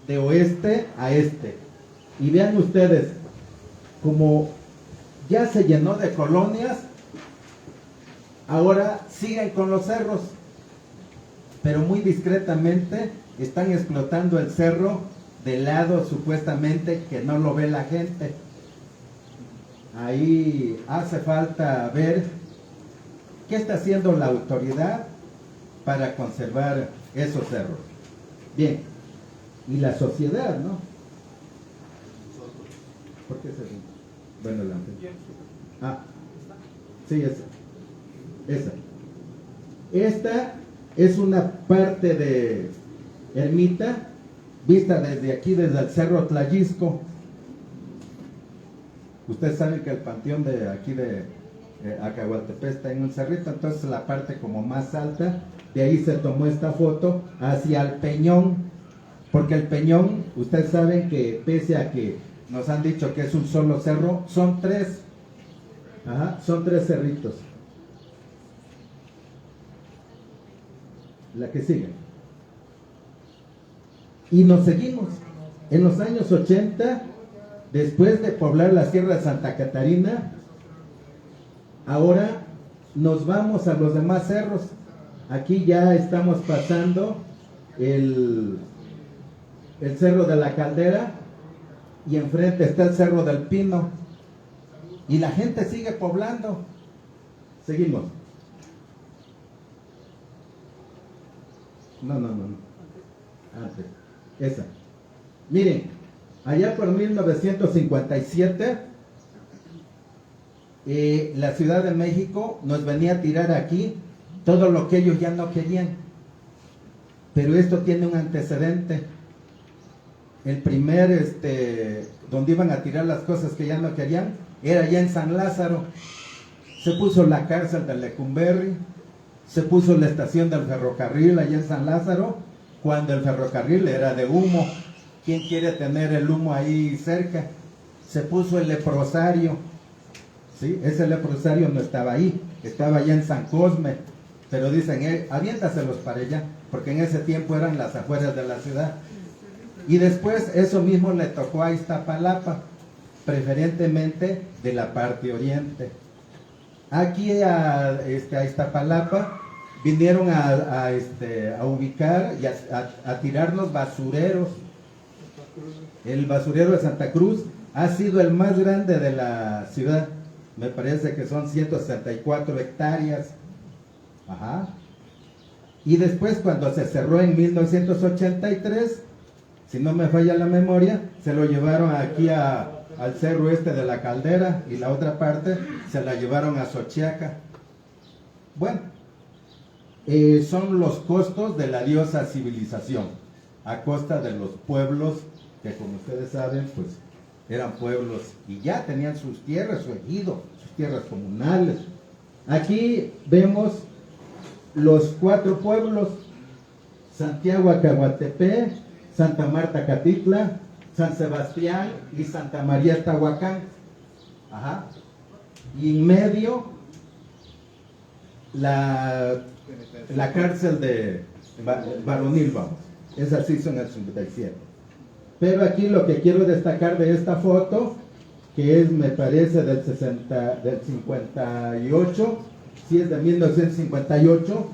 de oeste a este. Y vean ustedes, como ya se llenó de colonias, ahora siguen con los cerros, pero muy discretamente están explotando el cerro del lado supuestamente que no lo ve la gente. Ahí hace falta ver qué está haciendo la autoridad para conservar esos cerros. Bien, y la sociedad, ¿no? ¿Por qué se... Bueno, adelante. Ah, sí, esa. Esta es una parte de ermita vista desde aquí, desde el Cerro Tlayisco. Ustedes saben que el panteón de aquí de Acahualtepec está en un cerrito, entonces la parte como más alta, de ahí se tomó esta foto hacia el Peñón, porque el Peñón, ustedes saben que pese a que nos han dicho que es un solo cerro, son tres. Son tres cerritos. La que sigue. Y nos seguimos. En los años 80, después de poblar la Sierra de Santa Catarina, ahora nos vamos a los demás cerros. Aquí ya estamos pasando el Cerro de la Caldera y enfrente está el Cerro del Pino. Y la gente sigue poblando. Seguimos. No. Antes. Esa. Miren, allá por 1957, la Ciudad de México nos venía a tirar aquí todo lo que ellos ya no querían. Pero esto tiene un antecedente. El primer, donde iban a tirar las cosas que ya no querían, era allá en San Lázaro. Se puso la cárcel de Lecumberri, Se puso la estación del ferrocarril allá en San Lázaro, cuando el ferrocarril era de humo. ¿Quién quiere tener el humo ahí cerca? Se puso el leprosario, ¿sí? Ese leprosario no estaba ahí, estaba allá en San Cosme, pero dicen, aviéntaselos para allá, porque en ese tiempo eran las afueras de la ciudad. Y después eso mismo le tocó a Iztapalapa, preferentemente de la parte oriente. Aquí a Iztapalapa vinieron a ubicar y a tirarnos basureros. El basurero de Santa Cruz ha sido el más grande de la ciudad. Me parece que son 164 hectáreas. Ajá. Y después, cuando se cerró en 1983, si no me falla la memoria, se lo llevaron aquí al cerro de la Caldera, y la otra parte se la llevaron a Xochiaca. Bueno, son los costos de la diosa civilización, a costa de los pueblos que, como ustedes saben, pues eran pueblos y ya tenían sus tierras, su ejido, sus tierras comunales. Aquí vemos los 4 pueblos: Santiago Acahuatepec, Santa Marta Catitla, San Sebastián y Santa María Tahuacán. Ajá. Y en medio la cárcel de Varonil, vamos. Esa se hizo en el 57. Pero aquí lo que quiero destacar de esta foto, que es, me parece, del 58, si es de 1958,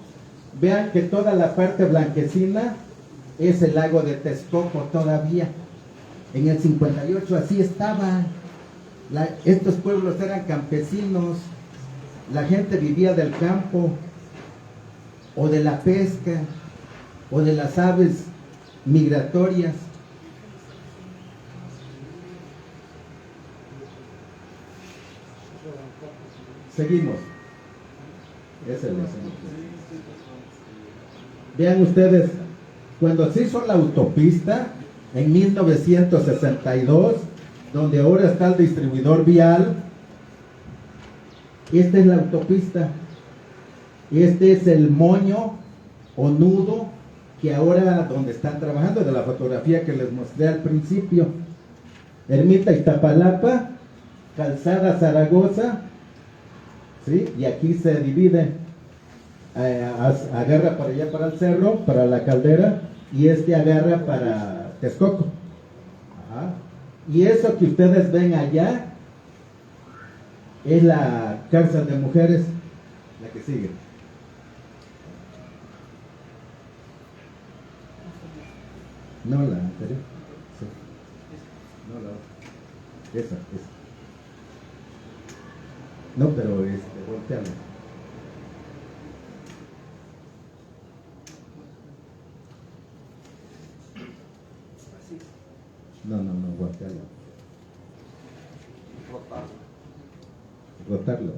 vean que toda la parte blanquecina es el lago de Texcoco todavía. En el 58 así estaba. Estos pueblos eran campesinos, la gente vivía del campo, o de la pesca, o de las aves migratorias. Seguimos. Vean ustedes, cuando se hizo la autopista en 1962, donde ahora está el distribuidor vial, esta es la autopista. Este es el moño o nudo que ahora donde están trabajando, de la fotografía que les mostré al principio. Ermita Iztapalapa, Calzada Zaragoza, ¿sí? Y aquí se divide, agarra para allá, para el cerro, para la Caldera, y agarra para Texcoco. Ajá. Y eso que ustedes ven allá es la cárcel de mujeres, la que sigue. No, la anterior. Sí. No, la otra. Esa. No, pero voltearla. No, voltearla. Rotarlo.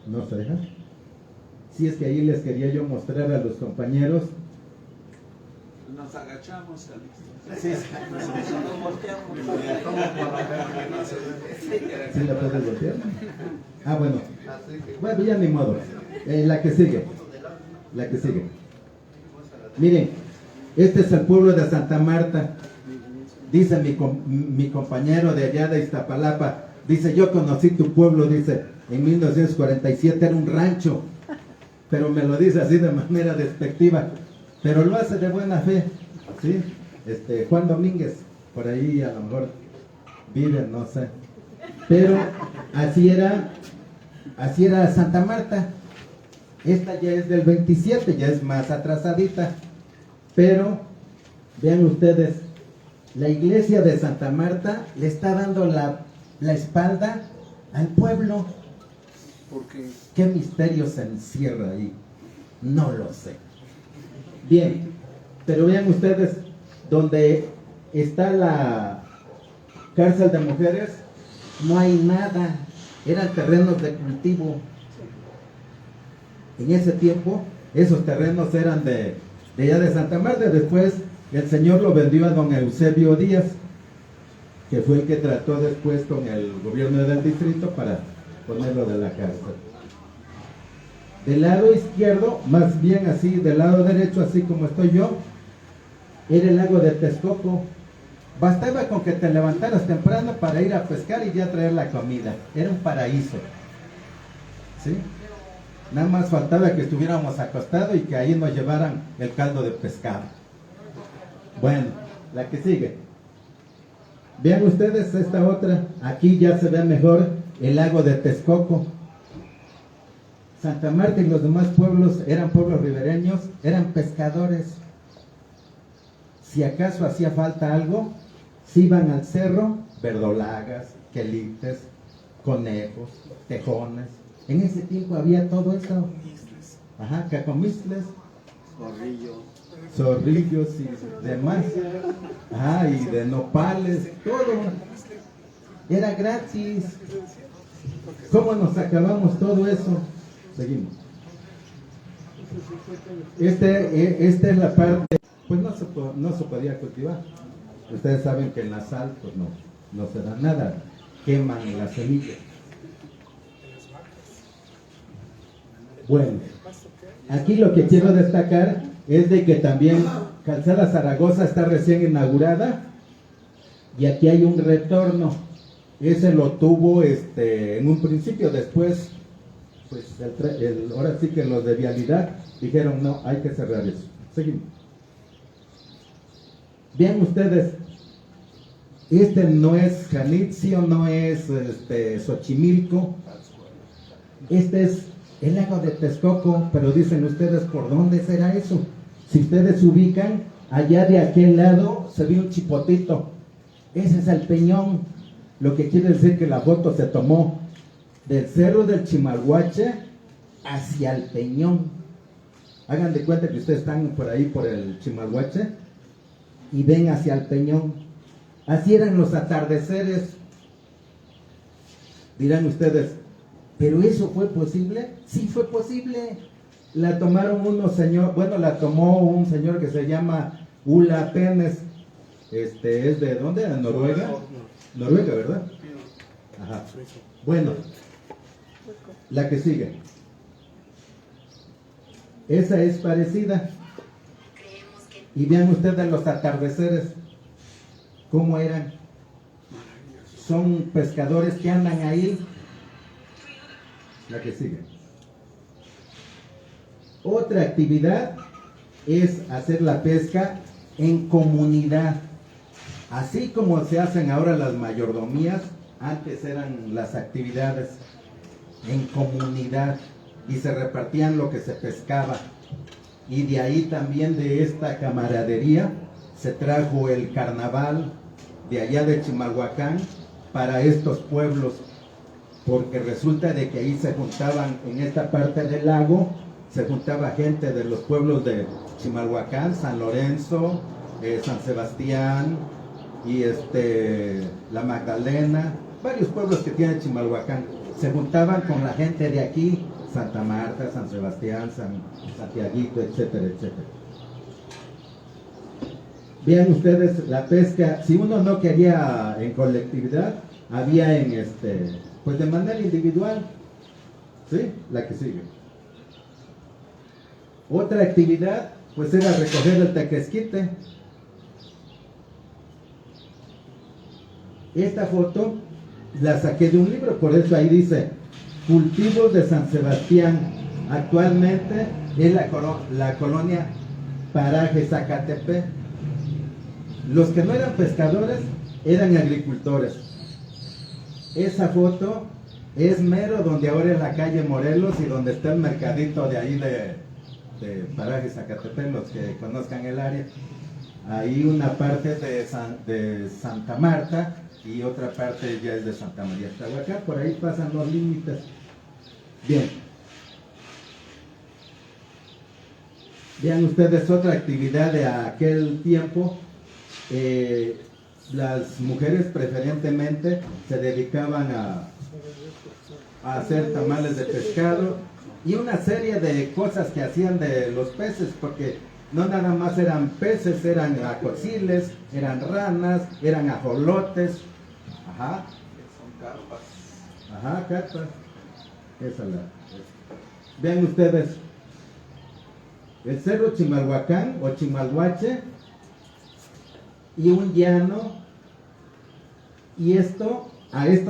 ¿No se deja? Si es que ahí les quería yo mostrar a los compañeros. Nos agachamos, Sí, nos volteamos. ¿Sí la puedes voltear? Ah, bueno. Bueno, ya ni modo. La que sigue. Miren, este es el pueblo de Santa Marta. Dice mi compañero de allá de Iztapalapa, dice, yo conocí tu pueblo, dice, en 1947 era un rancho, pero me lo dice así de manera despectiva, pero lo hace de buena fe, ¿sí? Juan Domínguez, por ahí a lo mejor vive, no sé, pero así era Santa Marta. Esta ya es del 27, ya es más atrasadita, pero vean ustedes, la iglesia de Santa Marta le está dando la espalda al pueblo. ¿Por qué? ¿Qué misterio se encierra ahí? No lo sé. Bien, pero vean ustedes, donde está la cárcel de mujeres, no hay nada, eran terrenos de cultivo. En ese tiempo, esos terrenos eran de allá de Santa Marta, después El señor lo vendió a don Eusebio Díaz, que fue el que trató después con el gobierno del distrito para ponerlo de la cárcel. Del lado izquierdo, más bien así, del lado derecho, así como estoy yo, era el lago de Texcoco. Bastaba con que te levantaras temprano para ir a pescar y ya traer la comida. Era un paraíso. ¿Sí? Nada más faltaba que estuviéramos acostados y que ahí nos llevaran el caldo de pescado. Bueno, la que sigue. Vean ustedes esta otra. Aquí ya se ve mejor el lago de Texcoco. Santa Marta y los demás pueblos eran pueblos ribereños, eran pescadores. Si acaso hacía falta algo, se iban al cerro, verdolagas, quelites, conejos, tejones. En ese tiempo había todo eso. Ajá, cacomistles, zorrillos y demás. Ajá, y de nopales, todo. Era gratis. ¿Cómo nos acabamos todo eso? Seguimos. Esta es la parte, pues no se podía cultivar. Ustedes saben que en la sal, pues no se da nada. Queman la semilla. Bueno, aquí lo que quiero destacar es de que también Calzada Zaragoza está recién inaugurada y aquí hay un retorno. Ese lo tuvo en un principio, después pues ahora sí que los de vialidad dijeron no, hay que cerrar eso. Seguimos. Vean ustedes, no es Janitzio, no es Xochimilco, este es el lago de Texcoco, pero dicen ustedes, ¿por dónde será eso? Si ustedes se ubican, allá de aquel lado se ve un chipotito, ese es el Peñón, lo que quiere decir que la foto se tomó del cerro del Chimalhuache hacia el Peñón. Hagan de cuenta que ustedes están por ahí por el Chimalhuache y ven hacia el Peñón. Así eran los atardeceres. Dirán ustedes, ¿pero eso fue posible? Sí fue posible. La tomaron la tomó un señor que se llama Ula Penes. ¿Es de dónde? ¿De Noruega? Noruega, ¿verdad? Ajá. Bueno, la que sigue. Esa es parecida. Y vean ustedes los atardeceres, cómo eran. Son pescadores que andan ahí. La que sigue. Otra actividad es hacer la pesca en comunidad. Así como se hacen ahora las mayordomías, antes eran las actividades en comunidad y se repartían lo que se pescaba. Y de ahí también, de esta camaradería, se trajo el carnaval de allá de Chimalhuacán para estos pueblos, porque resulta de que ahí se juntaban, en esta parte del lago, se juntaba gente de los pueblos de Chimalhuacán, San Lorenzo, San Sebastián y La Magdalena, varios pueblos que tiene Chimalhuacán, se juntaban con la gente de aquí, Santa Marta, San Sebastián, Santiaguito, etcétera, etcétera. Vean ustedes la pesca, si uno no quería en colectividad, había pues de manera individual. ¿Sí? La que sigue. Otra actividad, pues era recoger el tequesquite. Esta foto la saqué de un libro, por eso ahí dice Cultivos de San Sebastián. Actualmente es la colonia Paraje Zacatepec. Los que no eran pescadores eran agricultores. Esa foto es mero donde ahora es la calle Morelos y donde está el mercadito de ahí de Paraje Zacatepec, los que conozcan el área. Ahí una parte de Santa Marta y otra parte ya es de Santa María Tlahuacán, por ahí pasan los límites. Bien. Vean ustedes otra actividad de aquel tiempo. Las mujeres preferentemente se dedicaban a hacer tamales de pescado y una serie de cosas que hacían de los peces, porque no nada más eran peces, eran acociles, eran ranas, eran ajolotes. Ajá. Son carpas. Ajá, carpas. Esa la. Vean ustedes. El cerro Chimalhuacán o Chimalhuache y un llano. Y a esto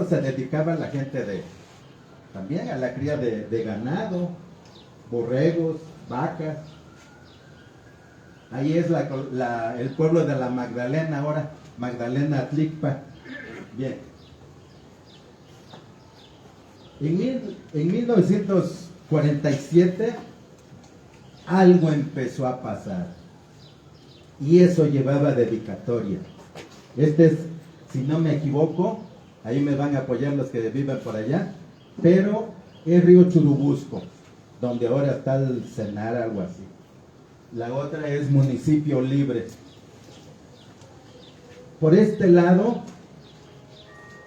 se dedicaba la gente también a la cría de ganado, borregos, vacas. Ahí es el pueblo de la Magdalena ahora, Magdalena Atlicpa. Bien. En 1947 algo empezó a pasar y eso llevaba dedicatoria. Este es, si no me equivoco, ahí me van a apoyar los que viven por allá, pero es Río Churubusco, donde ahora está el Cenar, algo así. La otra es Municipio Libre. Por este lado,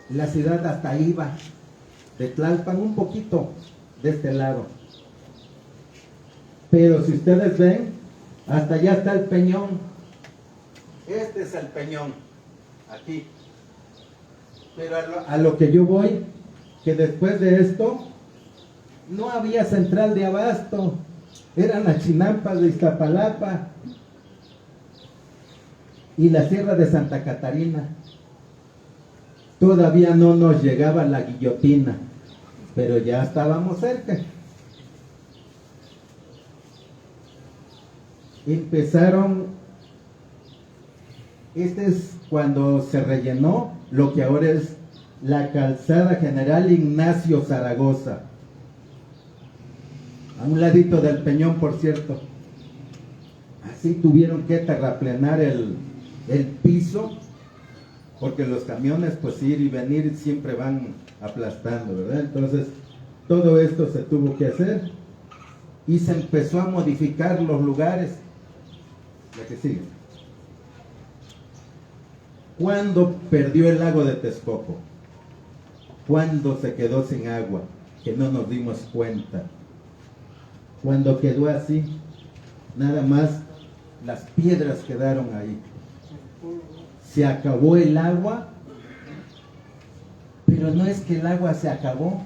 la ciudad hasta iba, de Tlalpan un poquito, de este lado. Pero si ustedes ven, hasta allá está el Peñón. Este es el Peñón, aquí. Pero a lo que yo voy, que después de esto, no había central de abasto. Eran las chinampas de Iztapalapa y la Sierra de Santa Catarina. Todavía no nos llegaba la guillotina, pero ya estábamos cerca. Empezaron, este es cuando se rellenó lo que ahora es la calzada General Ignacio Zaragoza, a un ladito del Peñón, por cierto. Así tuvieron que terraplenar el piso, porque los camiones pues ir y venir siempre van aplastando, ¿verdad? Entonces todo esto se tuvo que hacer y se empezó a modificar los lugares. La que sigue. ¿Cuándo perdió el lago de Texcoco? ¿Cuándo se quedó sin agua? Que no nos dimos cuenta. Cuando quedó así, nada más las piedras quedaron ahí. Se acabó el agua, pero no es que el agua se acabó.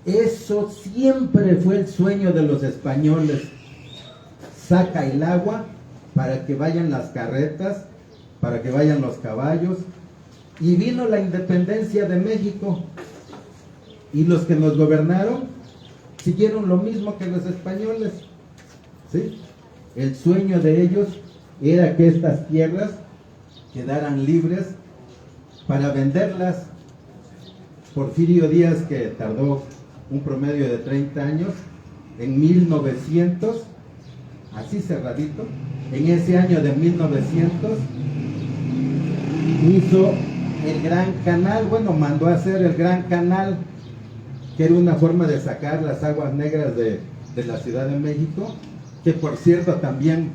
Eso siempre fue el sueño de los españoles. Saca el agua para que vayan las carretas, para que vayan los caballos. Y vino la independencia de México. Y los que nos gobernaron siguieron lo mismo que los españoles. ¿Sí? El sueño de ellos era que estas tierras quedaran libres para venderlas. Porfirio Díaz, que tardó un promedio de 30 años, en 1900, así cerradito, en ese año de 1900, hizo el Gran Canal. Bueno, mandó a hacer el Gran Canal, que era una forma de sacar las aguas negras de la Ciudad de México, que por cierto también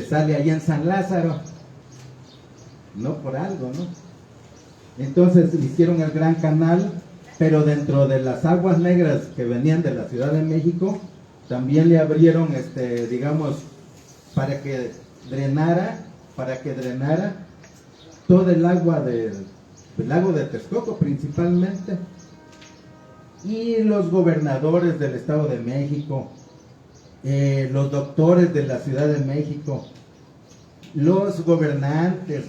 sale ahí en San Lázaro, no por algo, ¿no? Entonces hicieron el Gran Canal, pero dentro de las aguas negras que venían de la Ciudad de México, también le abrieron, digamos, para que drenara todo el agua del lago de Texcoco principalmente. Y los gobernadores del Estado de México, los doctores de la Ciudad de México, los gobernantes,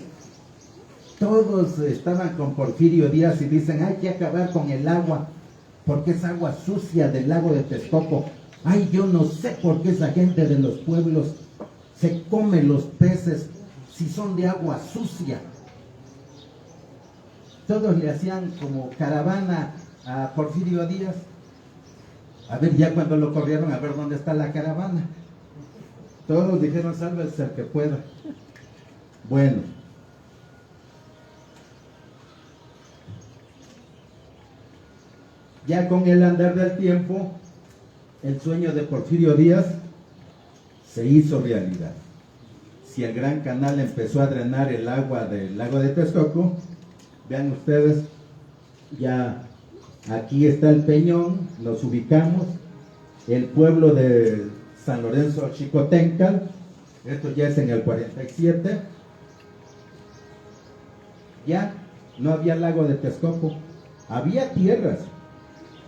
todos estaban con Porfirio Díaz y dicen: hay que acabar con el agua, porque es agua sucia del lago de Texcoco. Ay, yo no sé por qué esa gente de los pueblos se come los peces si son de agua sucia. Todos le hacían como caravana a Porfirio Díaz. A ver, ya cuando lo corrieron, a ver dónde está la caravana. Todos dijeron: sálvese el que pueda. Bueno, ya con el andar del tiempo, el sueño de Porfirio Díaz se hizo realidad. Si el Gran Canal empezó a drenar el agua del lago de Texcoco, vean ustedes, ya aquí está el Peñón, nos ubicamos, el pueblo de San Lorenzo Xicoténcal, esto ya es en el 47, ya no había lago de Texcoco, había tierras,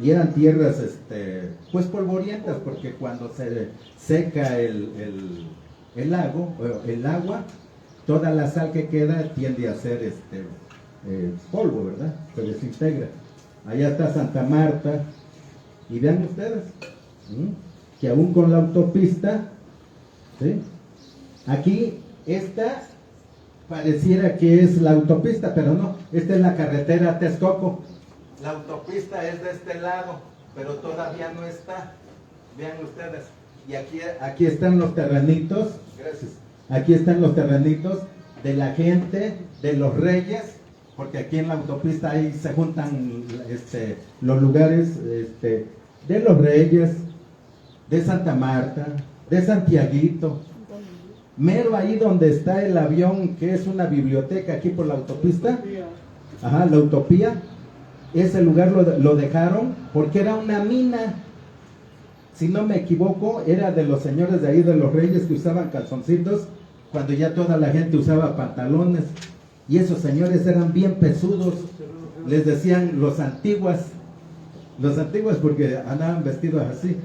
y eran tierras pues polvorientas, porque cuando se seca el lago, el agua, toda la sal que queda tiende a ser polvo, ¿verdad? Se desintegra. Allá está Santa Marta, y vean ustedes, que aún con la autopista, ¿sí? Aquí esta pareciera que es la autopista, pero no, esta es la carretera a Texcoco. La autopista es de este lado, pero todavía no está. Vean ustedes. Y aquí están los terrenitos, gracias. Aquí están los terrenitos de la gente, de los reyes, porque aquí en la autopista ahí se juntan los lugares de los reyes, de Santa Marta, de Santiaguito. Mero ahí donde está el avión, que es una biblioteca aquí por la autopista, ajá, la Utopía, ese lugar lo dejaron porque era una mina. Si no me equivoco, era de los señores de ahí, de los reyes, que usaban calzoncitos cuando ya toda la gente usaba pantalones. Y esos señores eran bien pesudos, les decían los antiguas porque andaban vestidos así.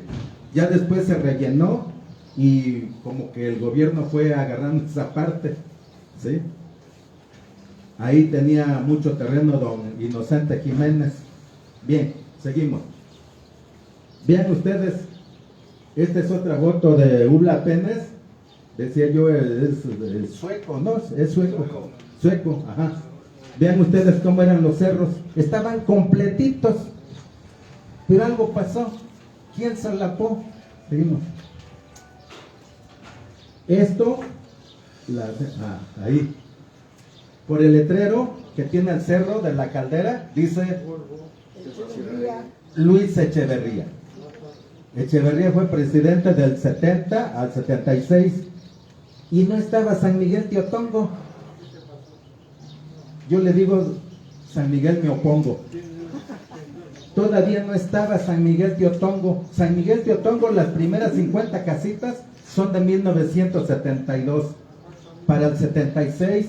Ya después se rellenó y como que el gobierno fue agarrando esa parte, ¿sí? Ahí tenía mucho terreno don Inocente Jiménez. Bien, seguimos. Vean ustedes, esta es otra foto de Ula Pérez. Decía yo, es sueco, ¿no? Es sueco. Sueco, ajá. Vean ustedes cómo eran los cerros. Estaban completitos. Pero algo pasó. ¿Quién solapó? Seguimos. Esto, ahí. Por el letrero que tiene el cerro de la Caldera, dice Luis Echeverría. Echeverría fue presidente del 70 al 76 y no estaba San Miguel Teotongo. Yo le digo, San Miguel me opongo. Todavía no estaba San Miguel Teotongo. San Miguel Teotongo, las primeras 50 casitas son de 1972. Para el 76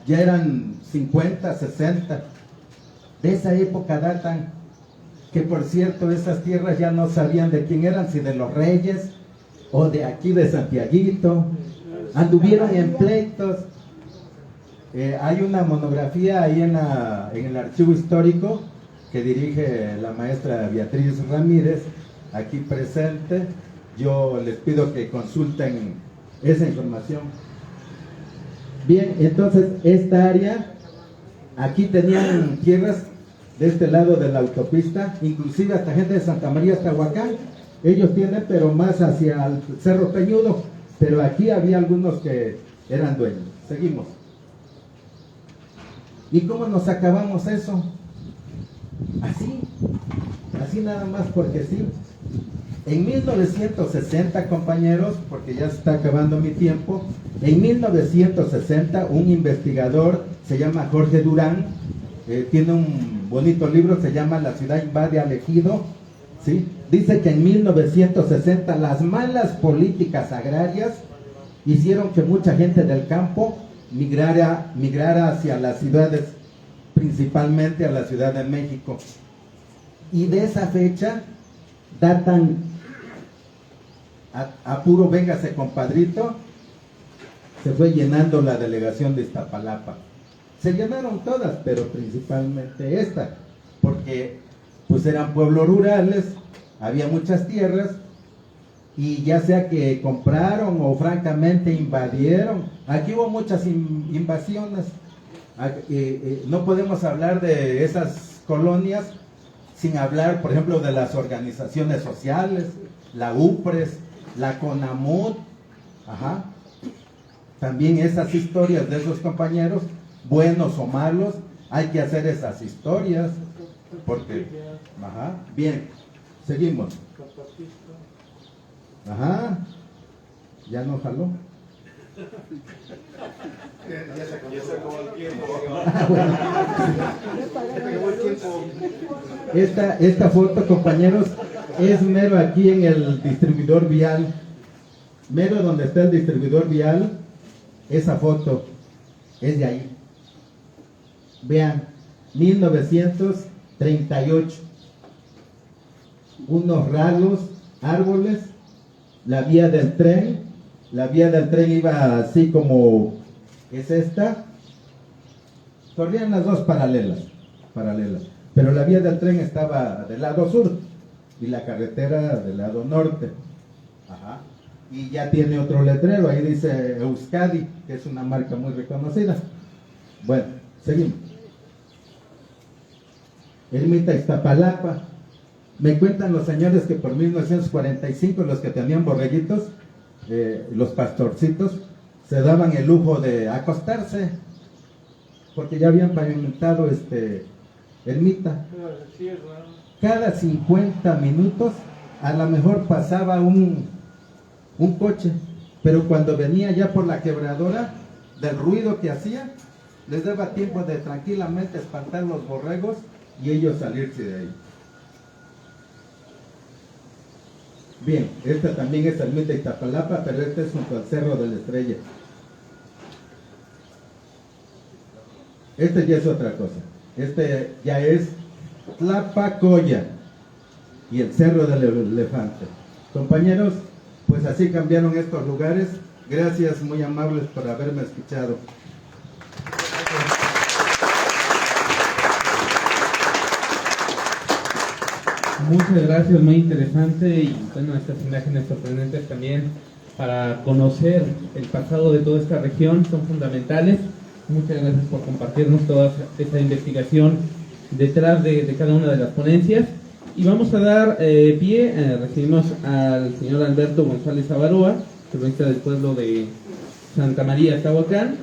ya eran 50, 60. De esa época datan, que por cierto esas tierras ya no sabían de quién eran, si de los reyes o de aquí de Santiaguito. Anduvieron en pleitos. Hay una monografía ahí en el archivo histórico que dirige la maestra Beatriz Ramírez, aquí presente. Yo les pido que consulten esa información. Bien, entonces esta área, aquí tenían tierras de este lado de la autopista, inclusive hasta gente de Santa María hasta Huacán, ellos tienen, pero más hacia el Cerro Peñudo, pero aquí había algunos que eran dueños. Seguimos. ¿Y cómo nos acabamos eso? Así nada más porque sí. En 1960, compañeros, porque ya se está acabando mi tiempo, en 1960 un investigador, se llama Jorge Durán, tiene un bonito libro, se llama La ciudad invade al ejido, ¿sí? Dice que en 1960 las malas políticas agrarias hicieron que mucha gente del campo migrara hacia las ciudades, principalmente a la Ciudad de México. Y de esa fecha datan, a puro véngase compadrito, se fue llenando la delegación de Iztapalapa. Se llenaron todas, pero principalmente esta, porque pues eran pueblos rurales, había muchas tierras, y ya sea que compraron o francamente invadieron. Aquí hubo muchas invasiones. No podemos hablar de esas colonias sin hablar, por ejemplo, de las organizaciones sociales, la UPRES, la CONAMUT, ajá. También esas historias de esos compañeros, buenos o malos, hay que hacer esas historias, porque, ajá, bien, seguimos. Ajá, ya no jaló. Ya se acabó el tiempo. Esta foto, compañeros, es mero aquí en el distribuidor vial. mero donde está el distribuidor vial, esa foto es de ahí. Vean, 1938. Unos raros árboles, la vía del tren iba así como es esta. Corrían las dos paralelas, pero la vía del tren estaba del lado sur y la carretera del lado norte. Ajá. Y ya tiene otro letrero, ahí dice Euskadi, que es una marca muy reconocida. Bueno, seguimos. Ermita Iztapalapa. Me cuentan los señores que por 1945 los que tenían borreguitos, los pastorcitos, se daban el lujo de acostarse, porque ya habían pavimentado Ermita. Cada 50 minutos a lo mejor pasaba un coche, pero cuando venía ya por la quebradora, del ruido que hacía, les daba tiempo de tranquilamente espantar los borregos y ellos salirse de ahí. Bien, esta también es Ermita Iztapalapa, pero este es junto al Cerro de la Estrella. Este ya es otra cosa. Este ya es Tlapacoya y el Cerro del Elefante. Compañeros, pues así cambiaron estos lugares. Gracias, muy amables por haberme escuchado. Muchas gracias, muy interesante, y bueno, estas imágenes sorprendentes también para conocer el pasado de toda esta región son fundamentales. Muchas gracias por compartirnos toda esta investigación detrás de cada una de las ponencias. Y vamos a dar pie, recibimos al señor Alberto González Avaroa, cronista del pueblo de Santa María, Tahuacán,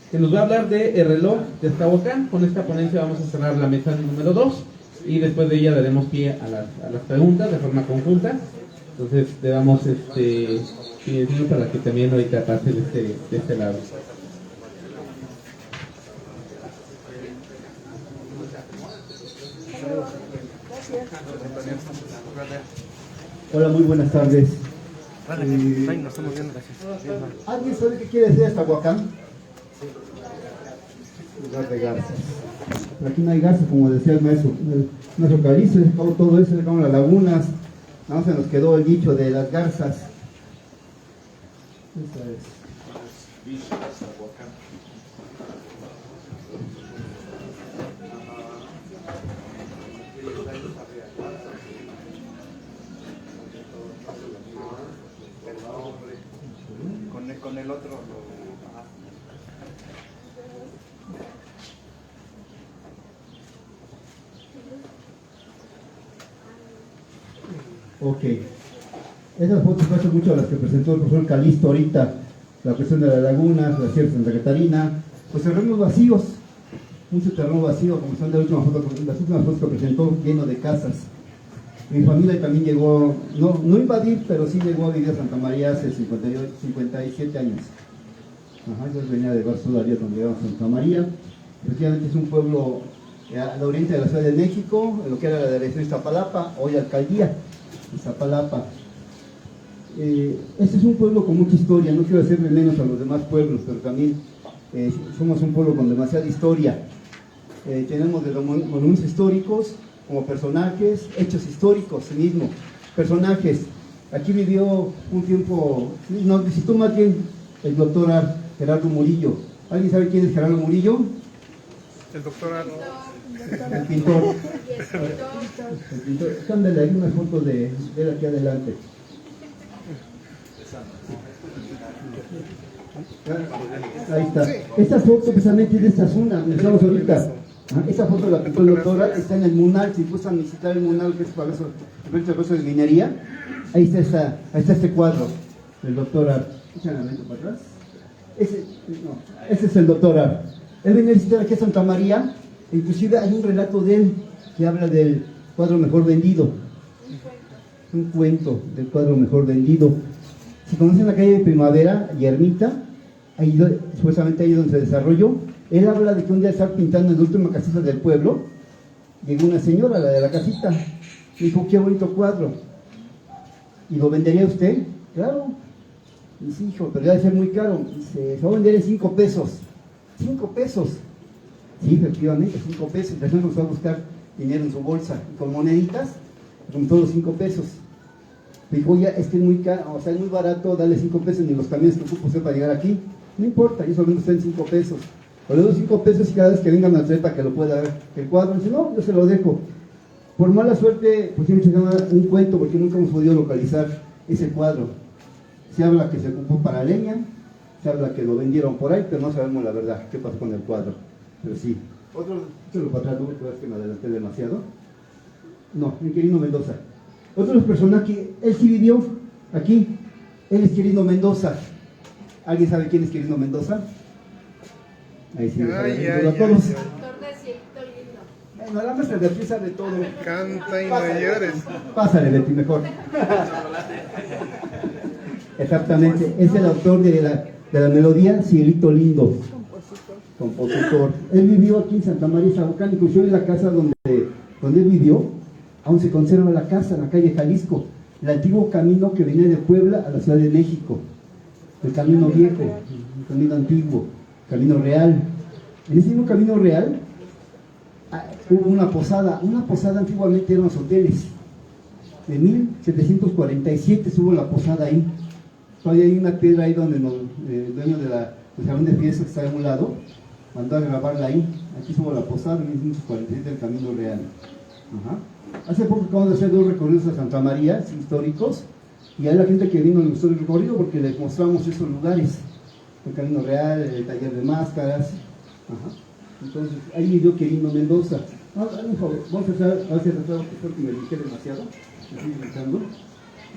que nos va a hablar de el reloj de Tahuacán. Con esta ponencia vamos a cerrar la mesa número 2 y después de ella daremos pie a las preguntas de forma conjunta. Entonces le damos pie para que también ahorita pase de este lado. Hola, muy buenas tardes. ¿Alguien sabe qué quiere decir Tahuacán? Lugar de garzas. Pero aquí no hay garzas, como decía el maestro Calizo, todo eso, como las lagunas. No se nos quedó el dicho de las garzas. Esa es. Con el otro. Ok. Esas fotos parecen mucho a las que presentó el profesor Calisto ahorita. La cuestión de las lagunas, la Sierra de Santa Catarina. Pues terrenos vacíos. Mucho terreno vacío, como son las últimas fotos que presentó, lleno de casas. Mi familia también llegó, no invadir, pero sí llegó a vivir a Santa María hace 57 años. Ajá, yo venía de Barzo donde llegamos a Santa María. Efectivamente es un pueblo al oriente de la Ciudad de México, en lo que era la dirección de Iztapalapa, hoy alcaldía Iztapalapa. Este es un pueblo con mucha historia, no quiero hacerle menos a los demás pueblos, pero también somos un pueblo con demasiada historia. Tenemos de los monumentos históricos, como personajes, hechos históricos, sí mismo, personajes. Aquí vivió un tiempo, nos visitó más bien el doctor Gerardo Murillo. ¿Alguien sabe quién es Gerardo Murillo? El doctor El pintor. El pintor. Cándale ahí una foto de él aquí adelante. Ahí está. Esta foto precisamente es de esta zona, donde estamos ahorita. Esta foto la pintó el doctor, está en el MUNAL. Si gustan visitar el MUNAL, que es para eso, el proceso de minería, ahí está este cuadro del doctor Ar. Échale para atrás. Ese es el doctor Ar. Él viene a visitar aquí a Santa María. Inclusive hay un relato de él que habla del cuadro mejor vendido. Un cuento del cuadro mejor vendido. Si conocen la calle de Primavera y Ermita, supuestamente ahí donde se desarrolló, él habla de que un día estar pintando en la última casita del pueblo, llegó una señora, la de la casita, dijo, qué bonito cuadro. ¿Y lo vendería usted? Claro. Dice, hijo, pero debe ser muy caro. Dice, se va a vender en 5 pesos. 5 pesos. Sí, efectivamente, 5 pesos. Entonces nos va a buscar dinero en su bolsa. Y con moneditas, compró los 5 pesos. Dijo, ya, es que es muy caro, o sea, es muy barato darle 5 pesos ni los camiones que ocupo usted para llegar aquí. No importa, yo solo usted en 5 pesos. O le doy 5 pesos y cada vez que venga me trae para que lo pueda ver. El cuadro, dice, no, yo se lo dejo. Por mala suerte, pues siempre se llama un cuento porque nunca hemos podido localizar ese cuadro. Se habla que se ocupó para leña, se habla que lo vendieron por ahí, pero no sabemos la verdad, qué pasó con el cuadro. Pero sí. Otro, échalo para atrás, no me que me adelanté demasiado. No, mi querido Mendoza. Otro de los personajes, él sí vivió aquí, él es Quirino Mendoza. ¿Alguien sabe quién es Quirino Mendoza? Ahí sí, a todos. Bueno, la maestra Beatriz sabe todo. Canta y no llores. Pásale, Betty, mejor. Exactamente, es el autor de la melodía Cielito Lindo. Compositor. Él vivió aquí en Santa María Zahuacán, inclusive en la casa donde él vivió, aún se conserva la casa en la calle Jalisco, el antiguo camino que venía de Puebla a la Ciudad de México, el camino viejo, el camino antiguo, camino real. En ese mismo camino real hubo una posada antiguamente eran los hoteles. De 1747 estuvo la posada ahí. Todavía hay una piedra ahí donde el dueño del salón de fiestas que está a un lado mandó a grabarla ahí. Aquí estuvo la posada en 1947 del Camino Real. Ajá. Hace poco acabamos de hacer 2 recorridos a Santa María históricos y hay la gente que vino le gustó el recorrido porque les mostramos esos lugares, el Camino Real, el taller de máscaras. Ajá. Entonces ahí vivió Quirino Mendoza. Vamos a empezar a ver si porque me dije demasiado. Me estoy gritando.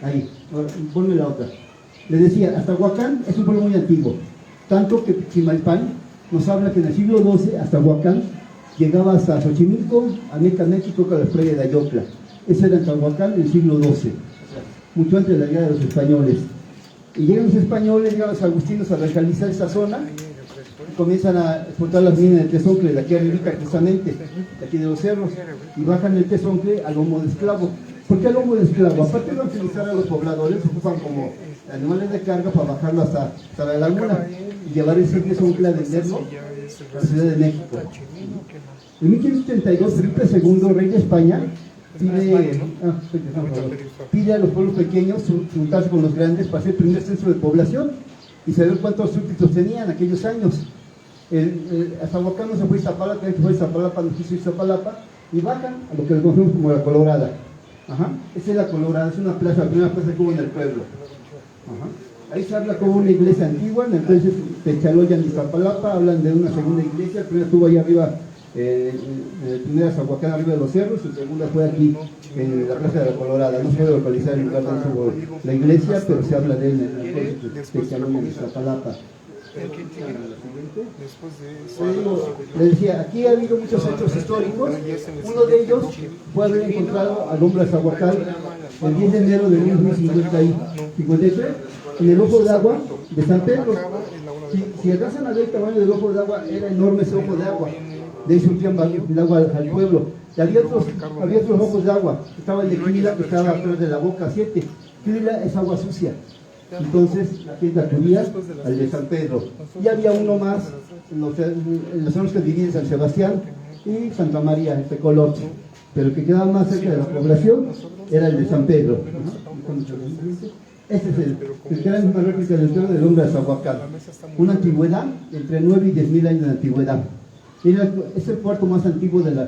Ahí, ahora, ponme la otra. Les decía, Aztahuacán es un pueblo muy antiguo, tanto que Chimalpán nos habla que en el siglo XII Aztahuacán llegaba hasta Xochimilco, Ameca, México, con la playa de Ayocla. Ese era Aztahuacán en el siglo XII, mucho antes de la llegada de los españoles. Y llegan los españoles, llegan los agustinos a radicalizar esta zona, y comienzan a explotar las minas del Tezoncle, de aquí arriba precisamente, de aquí de los cerros, y bajan el Tezoncle al lomo de esclavo. ¿Por qué al lomo de esclavo? Aparte de utilizar a los pobladores, se ocupan como animales de carga para bajarlo hasta la laguna y llevar ese Tezoncle a venderlo a la Ciudad de México. En 1572, Felipe II, rey de España, pide a los pueblos pequeños juntarse con los grandes para hacer el primer censo de población y saber cuántos súbditos tenían en aquellos años. Aztahuacán no se fue a Iztapalapa, que fue a Iztapalapa, no quiso Iztapalapa, y bajan a lo que les conocemos como la Colorada. Ajá. Esa es la Colorada, es una plaza, la primera plaza que hubo en el pueblo. Ajá. Ahí se habla como una iglesia antigua, en el cual se Techaloyan de Iztapalapa, hablan de una segunda iglesia, la primera estuvo ahí arriba, el primer Aztahuacán arriba de los cerros, y la segunda fue aquí, en la plaza de la Colorada. No se puede localizar el lugar donde estuvo la iglesia, pero se habla de él en el cual se Techaloyan de Iztapalapa. Le decía, aquí ha habido muchos hechos históricos. Uno de ellos fue haber encontrado al hombre Aztahuacán el 10 de enero de 1953 en el ojo de agua de San Pedro. Si alcanzan a ver el tamaño del ojo de agua, era enorme ese ojo de agua. De ahí surtían el agua al pueblo. Y había otros ojos de agua. Estaba el de Quila, que estaba atrás de la boca 7. Quila es agua sucia. Entonces la gente acudía al de San Pedro. Y había uno más en los zonas que dividen San Sebastián y Santa María, este Coloche. Pero el que quedaba más cerca de la población era el de San Pedro. Este es el que era una réplica del trono del hombre de Aztahuacán. Una antigüedad entre 9 y 10.000 años de antigüedad. Es el cuarto más antiguo de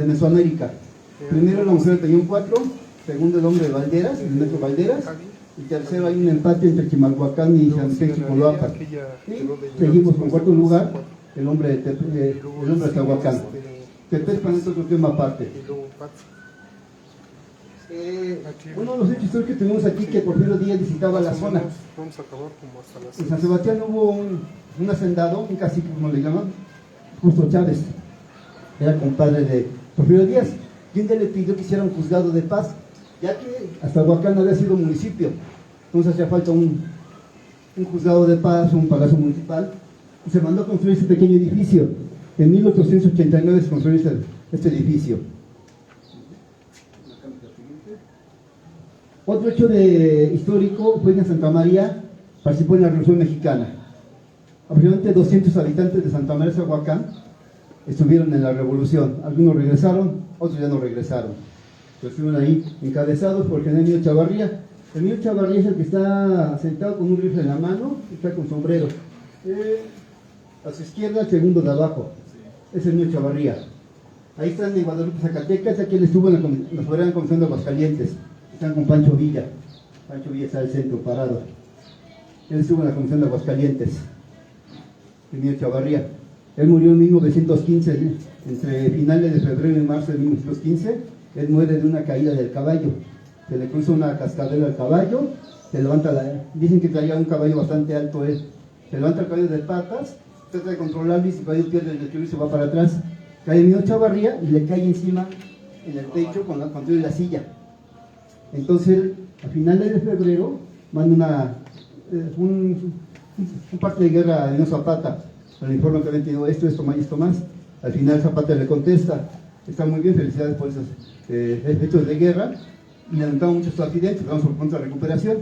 Mesoamérica. Primero la mujer de Peñón 4, segundo el hombre de Valderas, el metro Valderas. Y tercero hay un empate entre Chimalhuacán y San Vicente Chicoloapan. Y seguimos con cuarto lugar el hombre de Aztahuacán. Tepezpan es otro tema aparte. Uno de los hechos históricos que tenemos aquí que Porfirio Díaz visitaba la zona. En San Sebastián hubo un hacendado, un cacique como le llaman, Justo Chávez. Era compadre de Porfirio Díaz. Y un día le pidió que hiciera un juzgado de paz, ya que Aztahuacán había sido municipio, entonces hacía falta un juzgado de paz, un palacio municipal, y se mandó a construir este pequeño edificio. En 1889 se construyó este edificio. Otro hecho histórico fue que en Santa María participó en la Revolución Mexicana. Aproximadamente 200 habitantes de Santa María Zahuacán estuvieron en la revolución. Algunos regresaron, otros ya no regresaron. Pero estuvieron ahí encabezados por el general Emilio Chavarría. Emilio Chavarría es el que está sentado con un rifle en la mano y está con sombrero. A su izquierda, el segundo de abajo. Es Emilio Chavarría. Ahí están en Guadalupe, Zacatecas. Aquí él estuvo en la Soberana Comisión de Aguascalientes. Están con Pancho Villa. Pancho Villa está al centro, parado. Él estuvo en la Comisión de Aguascalientes. Emilio Chavarría. Él murió en 1915, entre finales de febrero y marzo de 1915. Él muere de una caída del caballo. Se le cruza una cascabel al caballo, se levanta dicen que traía un caballo bastante alto él. Se levanta el caballo de patas, trata de controlarlo y si el caballo pierde el equilibrio y se va para atrás. Cae Emilio Chavarría y le cae encima en el techo con la silla. Entonces, a finales de febrero, manda un parte de guerra a Emiliano Zapata. El informe que habían tenido esto más y esto más. Al final Zapata le contesta, está muy bien, felicidades por esos hechos de guerra. Y lamentamos muchos accidentes, vamos por pronta recuperación.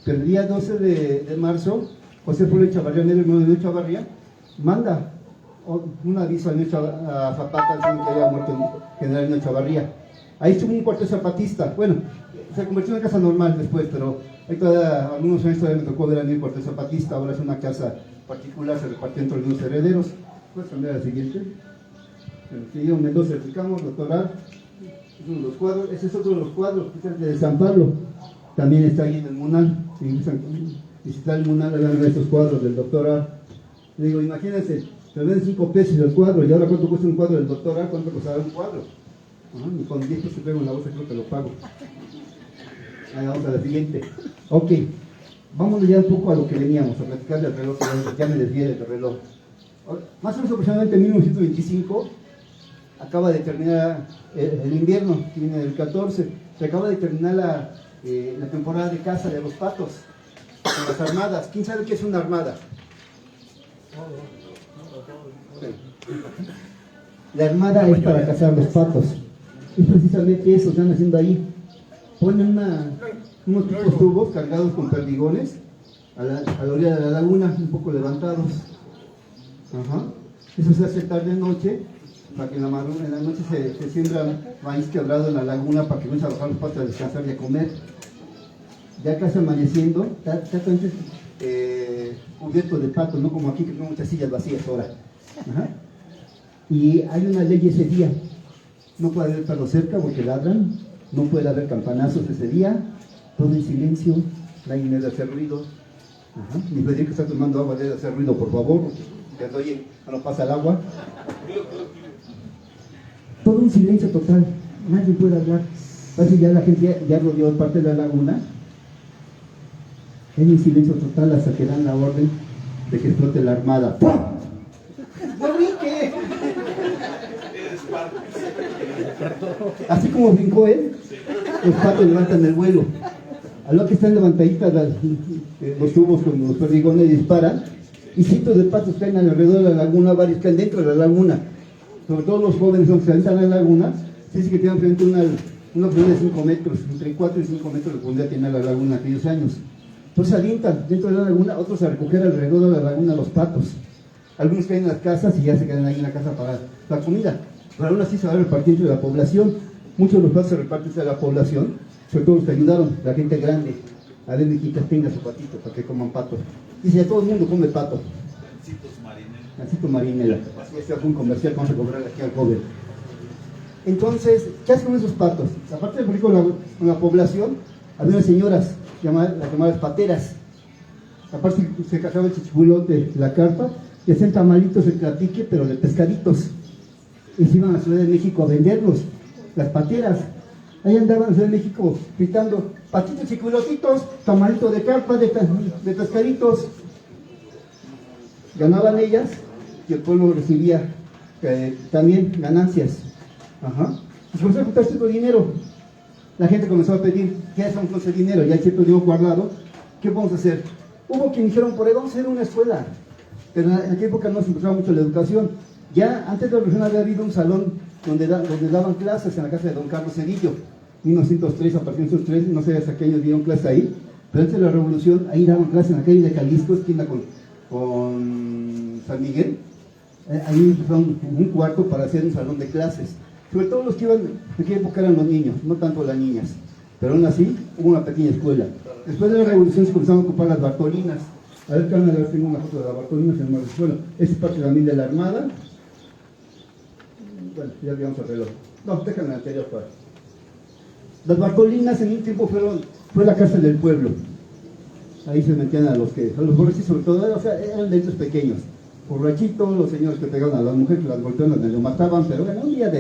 Pero el día 12 de marzo, José Pablo Chavarría, negro hermano de Emilio Chavarría, manda un aviso a Zapata diciendo que había muerto el general Emilio Chavarría. Ahí estuvo un cuartel zapatista. Bueno, se convirtió en una casa normal después, pero hay algunos años todavía me tocó ver a mí el cuartel zapatista. Ahora es una casa particular, se repartió entre los herederos. ¿Puedes cambiar a la siguiente? Sí, donde nos explicamos, doctoral. Es uno de los cuadros. Ese es otro de los cuadros, de San Pablo. También está ahí en el Munal. Si gustan visitar el Munal, van a ver estos cuadros del doctor. Le digo, imagínense, te venden 5 pesos el cuadro, y ahora cuánto cuesta un cuadro del doctor A, cuánto costará un cuadro. Ni con 10 pesos pego en la bolsa, creo que lo pago. Ahí vamos a la siguiente. Ok, vamos ya un poco a lo que veníamos, a platicar del reloj, ya me desvié del reloj. Más o menos aproximadamente en 1925, acaba de terminar el invierno, que viene del 14, se acaba de terminar la temporada de caza de los patos, con las armadas. ¿Quién sabe qué es una armada? La armada es para cazar los patos. Es precisamente eso, están haciendo ahí. Ponen unos tipos tubos cargados con perdigones a la orilla de la laguna, un poco levantados. Ajá. Eso se hace tarde noche, para que en la noche se siembra maíz quebrado en la laguna para que no se bajar los patos a descansar y a comer. Ya casi amaneciendo, está cubierto de patos, no como aquí que tengo muchas sillas vacías ahora. Ajá. Y hay una ley ese día, no puede haber perros cerca porque ladran, no puede haber campanazos ese día, todo en silencio, nadie debe hacer ruido. Ajá. Mi Federico está tomando agua, debe hacer ruido, por favor, porque oye, no pasa el agua. Todo en silencio total, nadie puede hablar. Así ya la gente ya rodeó parte de la laguna, en silencio total hasta que dan la orden de que explote la armada. ¡Pum! Así como brincó él, los patos levantan el vuelo. A lo que están levantaditas los tubos con los perdigones disparan, y cientos de patos caen alrededor de la laguna, varios caen dentro de la laguna. Sobre todo los jóvenes que se aventan a la laguna, se dice que tienen frente una profundidad de 5 metros, entre 4 y 5 metros de profundidad tiene la laguna aquellos años. Entonces alientan dentro de la laguna, otros a recoger alrededor de la laguna los patos. Algunos caen en las casas y ya se quedan ahí en la casa para la comida. Pero aún así se va a repartir entre la población. Muchos de los patos se reparten entre la población, sobre todo los que ayudaron, la gente grande. A ver, mijitas, tenga su patito para que coman pato. Dice, ya todo el mundo come pato. Gansito marinela. Este fue un comercial que vamos a cobrar aquí al joven. Entonces, ¿qué hacen con esos patos? Aparte de con la población, había unas señoras, las llamadas pateras. Aparte se cazaba el chichibulote, la carpa, y hacían tamalitos de platique, pero de pescaditos. Y se iban a la Ciudad de México a venderlos, las pateras. Ahí andaban en la Ciudad de México gritando, patitos y culotitos, tamalito de carpa, de pescaditos. Ganaban ellas y el pueblo recibía también ganancias. Ajá. Y comenzó a juntar cierto dinero. La gente comenzó a pedir, ¿qué hacemos con ese dinero? Ya hay cierto dinero guardado, ¿qué vamos a hacer? Hubo quien dijeron, por ahí vamos a hacer una escuela. Pero en aquella época no se empezaba mucho la educación. Ya antes de la revolución había habido un salón donde daban clases en la casa de don Carlos Cedillo. 1903, a partir de 1903, no sé hasta qué años dieron clase ahí, pero antes de la revolución, ahí daban clase en la calle de Jalisco, esquina con San Miguel. Ahí empezaron un cuarto para hacer un salón de clases. Sobre todo los que iban, en aquella época eran los niños, no tanto las niñas. Pero aún así, hubo una pequeña escuela. Después de la revolución se comenzaron a ocupar las Bartolinas. A ver, tengo una foto de las Bartolinas en el marco. Bueno, esta es parte también de la Armada. Bueno, ya llegamos al reloj. No, déjame la anterior para. Las Bartolinas en un tiempo fue la cárcel del pueblo. Ahí se metían a los borrachos, sobre todo, o sea, eran delitos pequeños. Borrachitos, los señores que pegaban a las mujeres, que las golpeaban, lo mataban, pero bueno, un día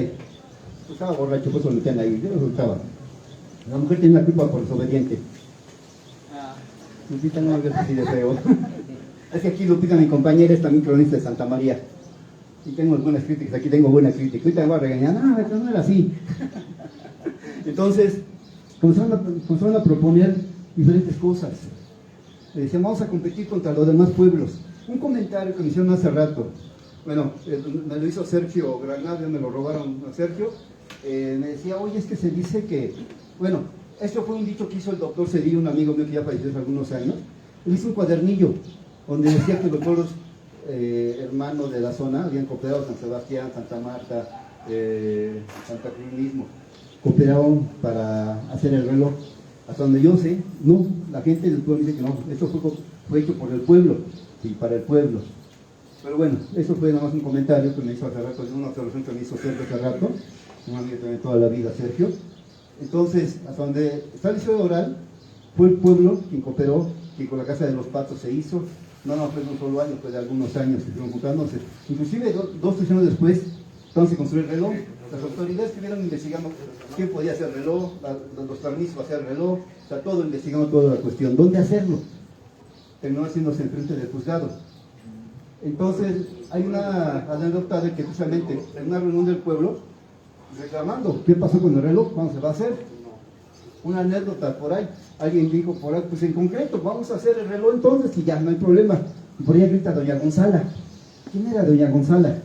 estaba borracho, pues lo metían ahí, yo lo soltaba. La mujer tiene la culpa por desobediente. Lupita no hagas así de feo. Es que aquí Lupita, mi compañera, es también cronista de Santa María. Y tengo buenas críticas, aquí tengo buenas críticas. Ahorita me voy a regañar, no era así. Entonces, comenzaron a proponer diferentes cosas. Le decían, vamos a competir contra los demás pueblos. Un comentario que me hicieron hace rato, bueno, me lo hizo Sergio Granada, me lo robaron a Sergio, me decía, oye, es que se dice que, bueno, esto fue un dicho que hizo el doctor Cedillo, un amigo mío que ya falleció hace algunos años. Él hizo un cuadernillo donde decía que los pueblos hermanos de la zona habían cooperado, San Sebastián, Santa Marta, Santa Cruz mismo, cooperaron para hacer el reloj. Hasta donde yo sé, no, la gente del pueblo dice que no, esto fue hecho por el pueblo y para el pueblo. Pero bueno, eso fue nada más un comentario que me hizo hace rato, una observación que me hizo Sergio hace rato, un amigo también toda la vida, Sergio. Entonces, hasta donde está el liceo oral, fue el pueblo quien cooperó, que con la Casa de los Patos se hizo, no fue de un solo año, fue de algunos años que fueron juntándose. Inclusive 2-3 años después, entonces se construyó el reloj. Las autoridades estuvieron investigando quién podía hacer el reloj, los permisos para hacer el reloj, está todo investigando toda la cuestión, ¿dónde hacerlo? Terminó haciéndose enfrente del juzgado. Entonces, hay una anécdota de que precisamente en una reunión del pueblo, reclamando qué pasó con el reloj, cuándo se va a hacer. Una anécdota por ahí, alguien dijo por ahí, pues en concreto, vamos a hacer el reloj entonces y ya, no hay problema. Y por ahí grita doña Gonzala. ¿Quién era doña Gonzala?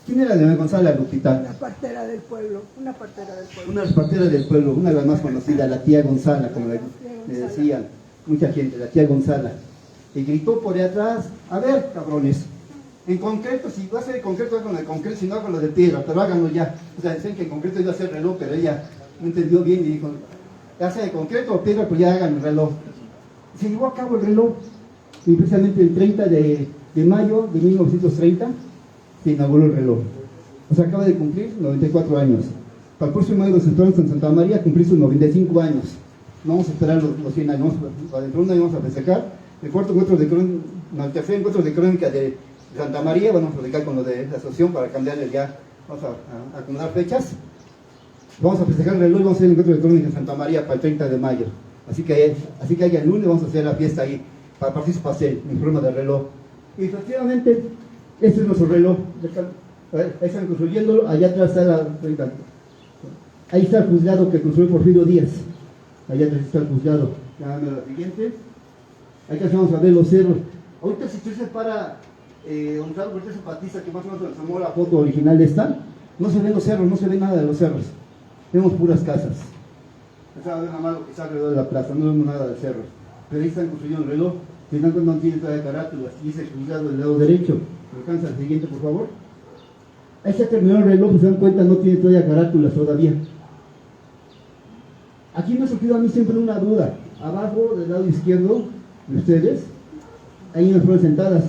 ¿Quién era doña Gonzala, Lupita? Una partera del pueblo, una partera del pueblo. Una partera del pueblo, una de las más conocidas, la tía Gonzala, como le decían mucha gente, la tía Gonzala. Y gritó por ahí atrás, a ver, cabrones, en concreto, si va a ser en concreto, con el concreto, si no con lo de piedra, pero háganlo ya. O sea, decían que en concreto iba a ser reloj, pero ella no entendió bien y dijo, ya sea de concreto o piedra, pues ya hagan el reloj. Y se llevó a cabo el reloj, y precisamente el 30 de mayo de 1930 se inauguró el reloj. O sea, acaba de cumplir 94 años. Para el próximo año los entramos en Santa María a cumplir sus 95 años. No vamos a esperar los 100 años, para dentro de un año vamos a festejar el el tercer encuentro de crónica de Santa María. Vamos a platicar con lo de la asociación para cambiarle ya, vamos a acomodar fechas. Vamos a festejar el reloj y vamos a hacer el encuentro de crónica en Santa María para el 30 de mayo. Así que allá el lunes vamos a hacer la fiesta ahí, para partir su pastel, en forma de reloj. Y efectivamente, este es nuestro reloj. Ahí están construyéndolo, allá atrás está ahí está el juzgado que construyó Porfirio Díaz. Allá atrás está el juzgado. Ya dame la siguiente. Ahí casi vamos a ver los cerros. Ahorita si usted se para donde está el Zapatista, que más o menos tomó la foto original de esta, no se ven los cerros, no se ve nada de los cerros. Vemos puras casas. Esa es nada más lo que está alrededor de la plaza, no vemos nada de cerros. Pero ahí están construyendo el reloj. Si no tiene todavía carátulas, y dice juzgado del lado derecho. Alcanza el siguiente, por favor. Ahí se ha terminado el reloj, se dan cuenta, no tiene todavía carátulas todavía. Aquí me ha surgido a mí siempre una duda. Abajo, del lado izquierdo de ustedes, hay unas flores sentadas.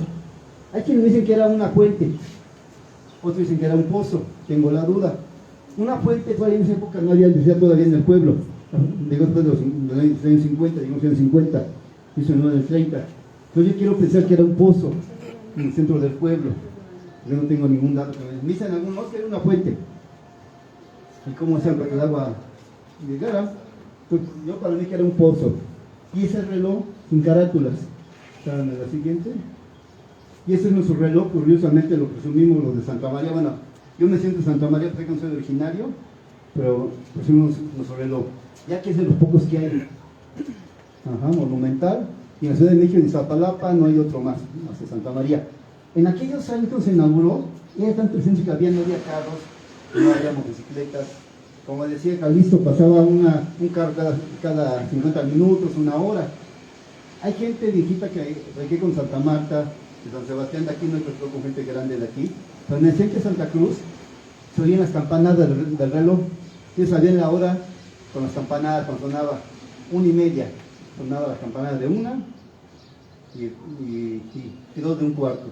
Hay quienes dicen que era una fuente, otros dicen que era un pozo. Tengo la duda. Una fuente, todavía en esa época no había electricidad todavía en el pueblo. Digo, después de los años 50, digamos en el 50, hizo en el 30. Entonces yo quiero pensar que era un pozo en el centro del pueblo. Yo no tengo ningún dato. Me dicen algunos que era una fuente. ¿Y cómo hacían para que el agua llegara? Pues yo para mí que era un pozo. Y ese reloj sin carátulas. ¿Saben la siguiente? Y ese es nuestro reloj, curiosamente lo presumimos los de Santa María. Bueno, yo me siento de Santa María porque no soy originario, pero presumimos nuestro reloj. Ya que es de los pocos que hay. Ajá, monumental. Y en la Ciudad de México, en Iztapalapa, no hay otro más de Santa María. En aquellos años que se inauguró, era tanto el centro que había, no había carros, no había motocicletas. Como decía Calixto, pasaba un carro cada 50 minutos, una hora. Hay gente viejita que aquí con Santa Marta, de San Sebastián de aquí, no encontró con gente grande de aquí. Pero en el centro de Santa Cruz se oían las campanas del reloj. Ellos sabían la hora con las campanadas, cuando sonaba 1:30, sonaba las campanadas de 1 y 2 de un cuarto.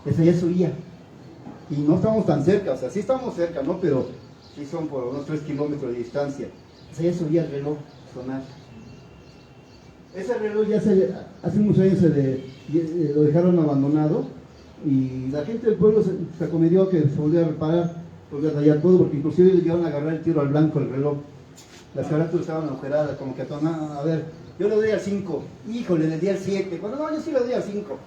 Esa ya se oía. Y no estábamos tan cerca, o sea, sí estábamos cerca, ¿no? Pero sí son por unos 3 kilómetros de distancia. Esa ya se oía el reloj sonar. Ese reloj ya hace unos años lo dejaron abandonado y la gente del pueblo se acomedió que se volviera a reparar, volvió a tallar todo, porque inclusive le llegaron a agarrar el tiro al blanco el reloj. Las carátulas estaban agujeradas, como que a ver, yo le doy al 5, híjole, le di al 7, bueno, no, yo sí le doy al 5.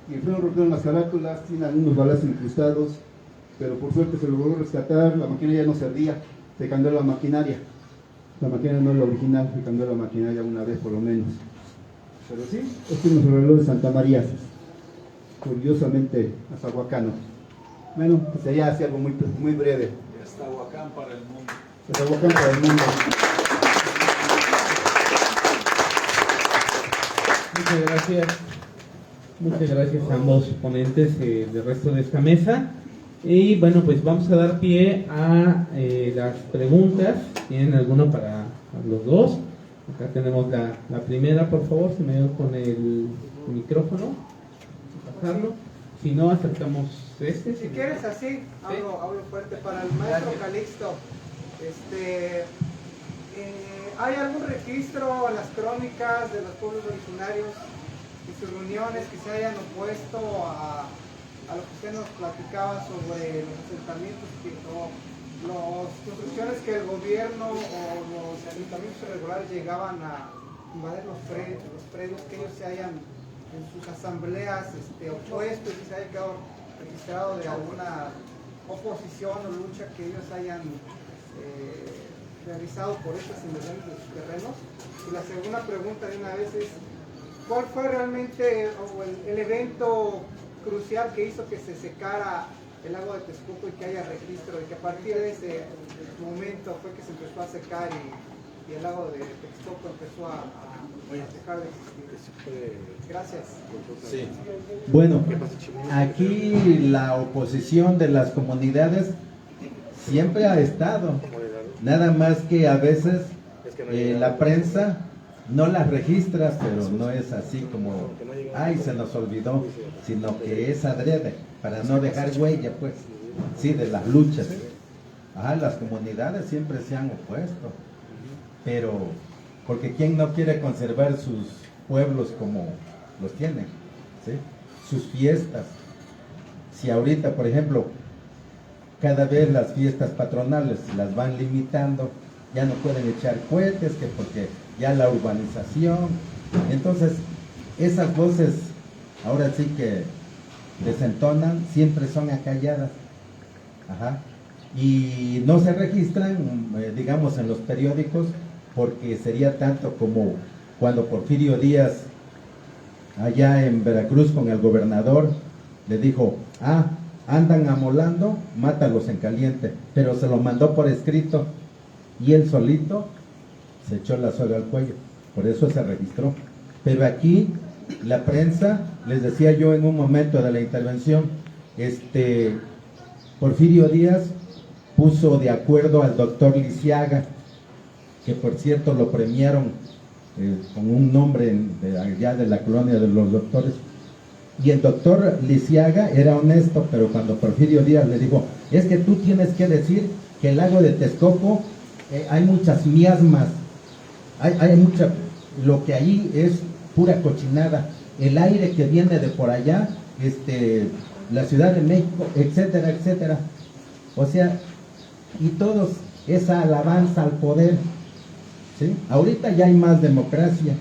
Y fueron rompieron las carátulas, tienen algunos balazos incrustados, pero por suerte se logró rescatar, la maquinaria ya no servía, se cambió la maquinaria. La maquinaria no es la original, se cambió la maquinaria una vez por lo menos. Pero sí, este es nuestro reloj de Santa María, curiosamente azahuacano. Bueno, pues sería así algo muy breve. Azahuacán para el mundo. Azahuacán para el mundo. Muchas gracias. Muchas gracias a ambos ponentes del resto de esta mesa. Y bueno, pues vamos a dar pie a las preguntas. ¿Tienen alguna para los dos? Acá tenemos la primera, por favor, si me ayudan con el micrófono. Pasarlo. Si no, acercamos este. Si quieres así, hablo fuerte para el maestro Calixto. ¿Hay algún registro en las crónicas de los pueblos originarios y sus reuniones que se hayan opuesto a lo que usted nos platicaba sobre los asentamientos o las construcciones que el gobierno o los asentamientos irregulares llegaban a invadir los predios, que ellos se hayan en sus asambleas opuesto y que se haya quedado registrado de alguna oposición o lucha que ellos hayan realizado por estas invasiones de sus terrenos? Y la segunda pregunta de una vez es, ¿cuál fue realmente el evento crucial que hizo que se secara el lago de Texcoco y que haya registro, y que a partir de ese momento fue que se empezó a secar y el lago de Texcoco empezó a dejar de existir? Gracias. Sí. Bueno, aquí la oposición de las comunidades siempre ha estado, nada más que a veces la prensa no las registra, pero no es así como, ay, se nos olvidó, sino que es adrede, para no dejar huella, pues, sí, de las luchas. Las comunidades siempre se han opuesto, pero, porque ¿quién no quiere conservar sus pueblos como los tienen? ¿Sí? Sus fiestas. Si ahorita, por ejemplo, cada vez las fiestas patronales las van limitando, ya no pueden echar cohetes, que porque ya la urbanización, entonces esas voces ahora sí que desentonan, siempre son acalladas, y no se registran, digamos, en los periódicos, porque sería tanto como cuando Porfirio Díaz allá en Veracruz con el gobernador le dijo, andan amolando, mátalos en caliente, pero se lo mandó por escrito y él solito se echó la soga al cuello, por eso se registró. Pero aquí la prensa, les decía yo en un momento de la intervención, Porfirio Díaz puso de acuerdo al doctor Lisiaga, que por cierto lo premiaron con un nombre allá de la colonia de los doctores, y el doctor Lisiaga era honesto, pero cuando Porfirio Díaz le dijo, es que tú tienes que decir que el lago de Texcoco hay muchas miasmas, hay mucha, lo que ahí es pura cochinada, el aire que viene de por allá, la Ciudad de México, etcétera, etcétera. O sea, y todos esa alabanza al poder, ¿sí? Ahorita ya hay más democracia,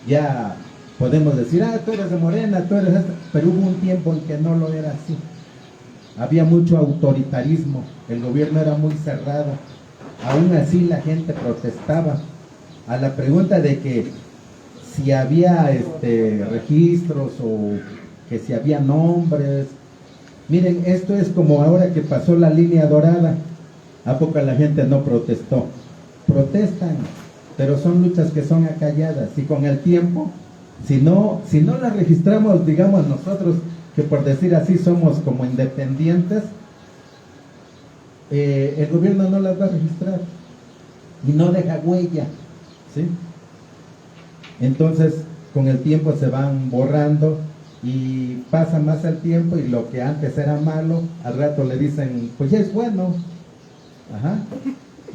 ya podemos decir, tú eres de Morena, tú eres esto, pero hubo un tiempo en que no lo era así. Había mucho autoritarismo, el gobierno era muy cerrado, aún así la gente protestaba. A la pregunta de que si había registros o que si había nombres, miren, esto es como ahora que pasó la línea dorada, ¿A poco la gente no protestó? Protestan, pero son luchas que son acalladas, y con el tiempo, si no las registramos, digamos nosotros, que por decir así somos como independientes, el gobierno no las va a registrar y no deja huella, ¿sí? Entonces con el tiempo se van borrando y pasa más el tiempo, y lo que antes era malo, al rato le dicen, pues ya es bueno. Ajá.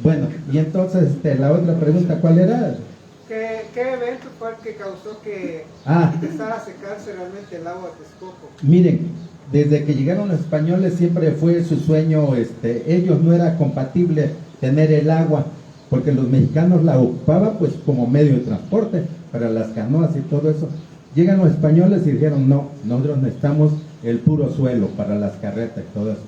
Bueno, y entonces la otra pregunta, ¿cuál era? ¿Qué evento fue el que causó que empezara a secarse realmente el agua de Texcoco? Miren, desde que llegaron los españoles siempre fue su sueño, ellos no era compatible tener el agua, porque los mexicanos la ocupaban pues como medio de transporte para las canoas y todo eso. Llegan los españoles y dijeron, no, nosotros necesitamos el puro suelo para las carretas y todo eso.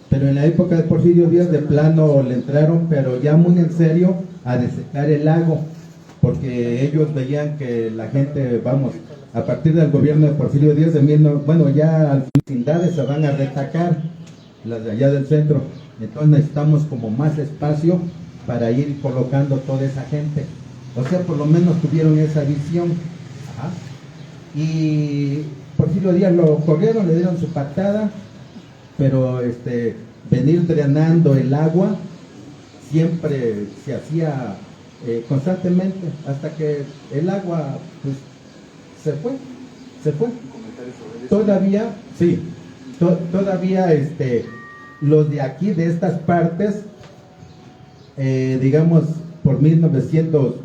Pero en la época de Porfirio Díaz de plano le entraron, pero ya muy en serio, a desecar el lago, porque ellos veían que la gente, vamos, a partir del gobierno de Porfirio Díaz, ya al vecindades se van a retacar, las de allá del centro. Entonces necesitamos como más espacio para ir colocando toda esa gente. O sea, por lo menos tuvieron esa visión. Ajá. Y Porfirio Díaz lo corrieron, le dieron su patada, pero venir drenando el agua siempre se hacía constantemente, hasta que el agua pues se fue. Todavía, sí, todavía los de aquí, de estas partes, digamos, por 1900,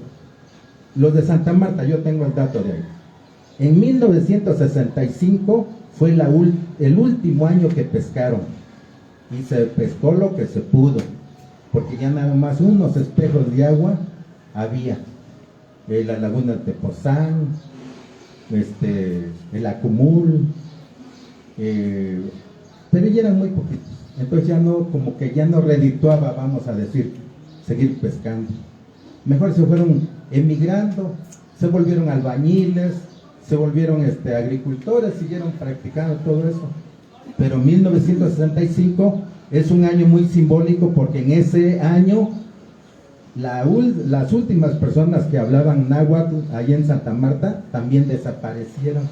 los de Santa Marta, yo tengo el dato de ahí. En 1965 fue el último año que pescaron, y se pescó lo que se pudo, porque ya nada más unos espejos de agua había, la laguna de Tepozán, el Acumul, pero ya eran muy poquitos, entonces ya no, como que ya no redituaba, vamos a decir, seguir pescando. Mejor se fueron emigrando, se volvieron albañiles, se volvieron agricultores, siguieron practicando todo eso. Pero 1965 es un año muy simbólico, porque en ese año las últimas personas que hablaban náhuatl allá en Santa Marta también desaparecieron.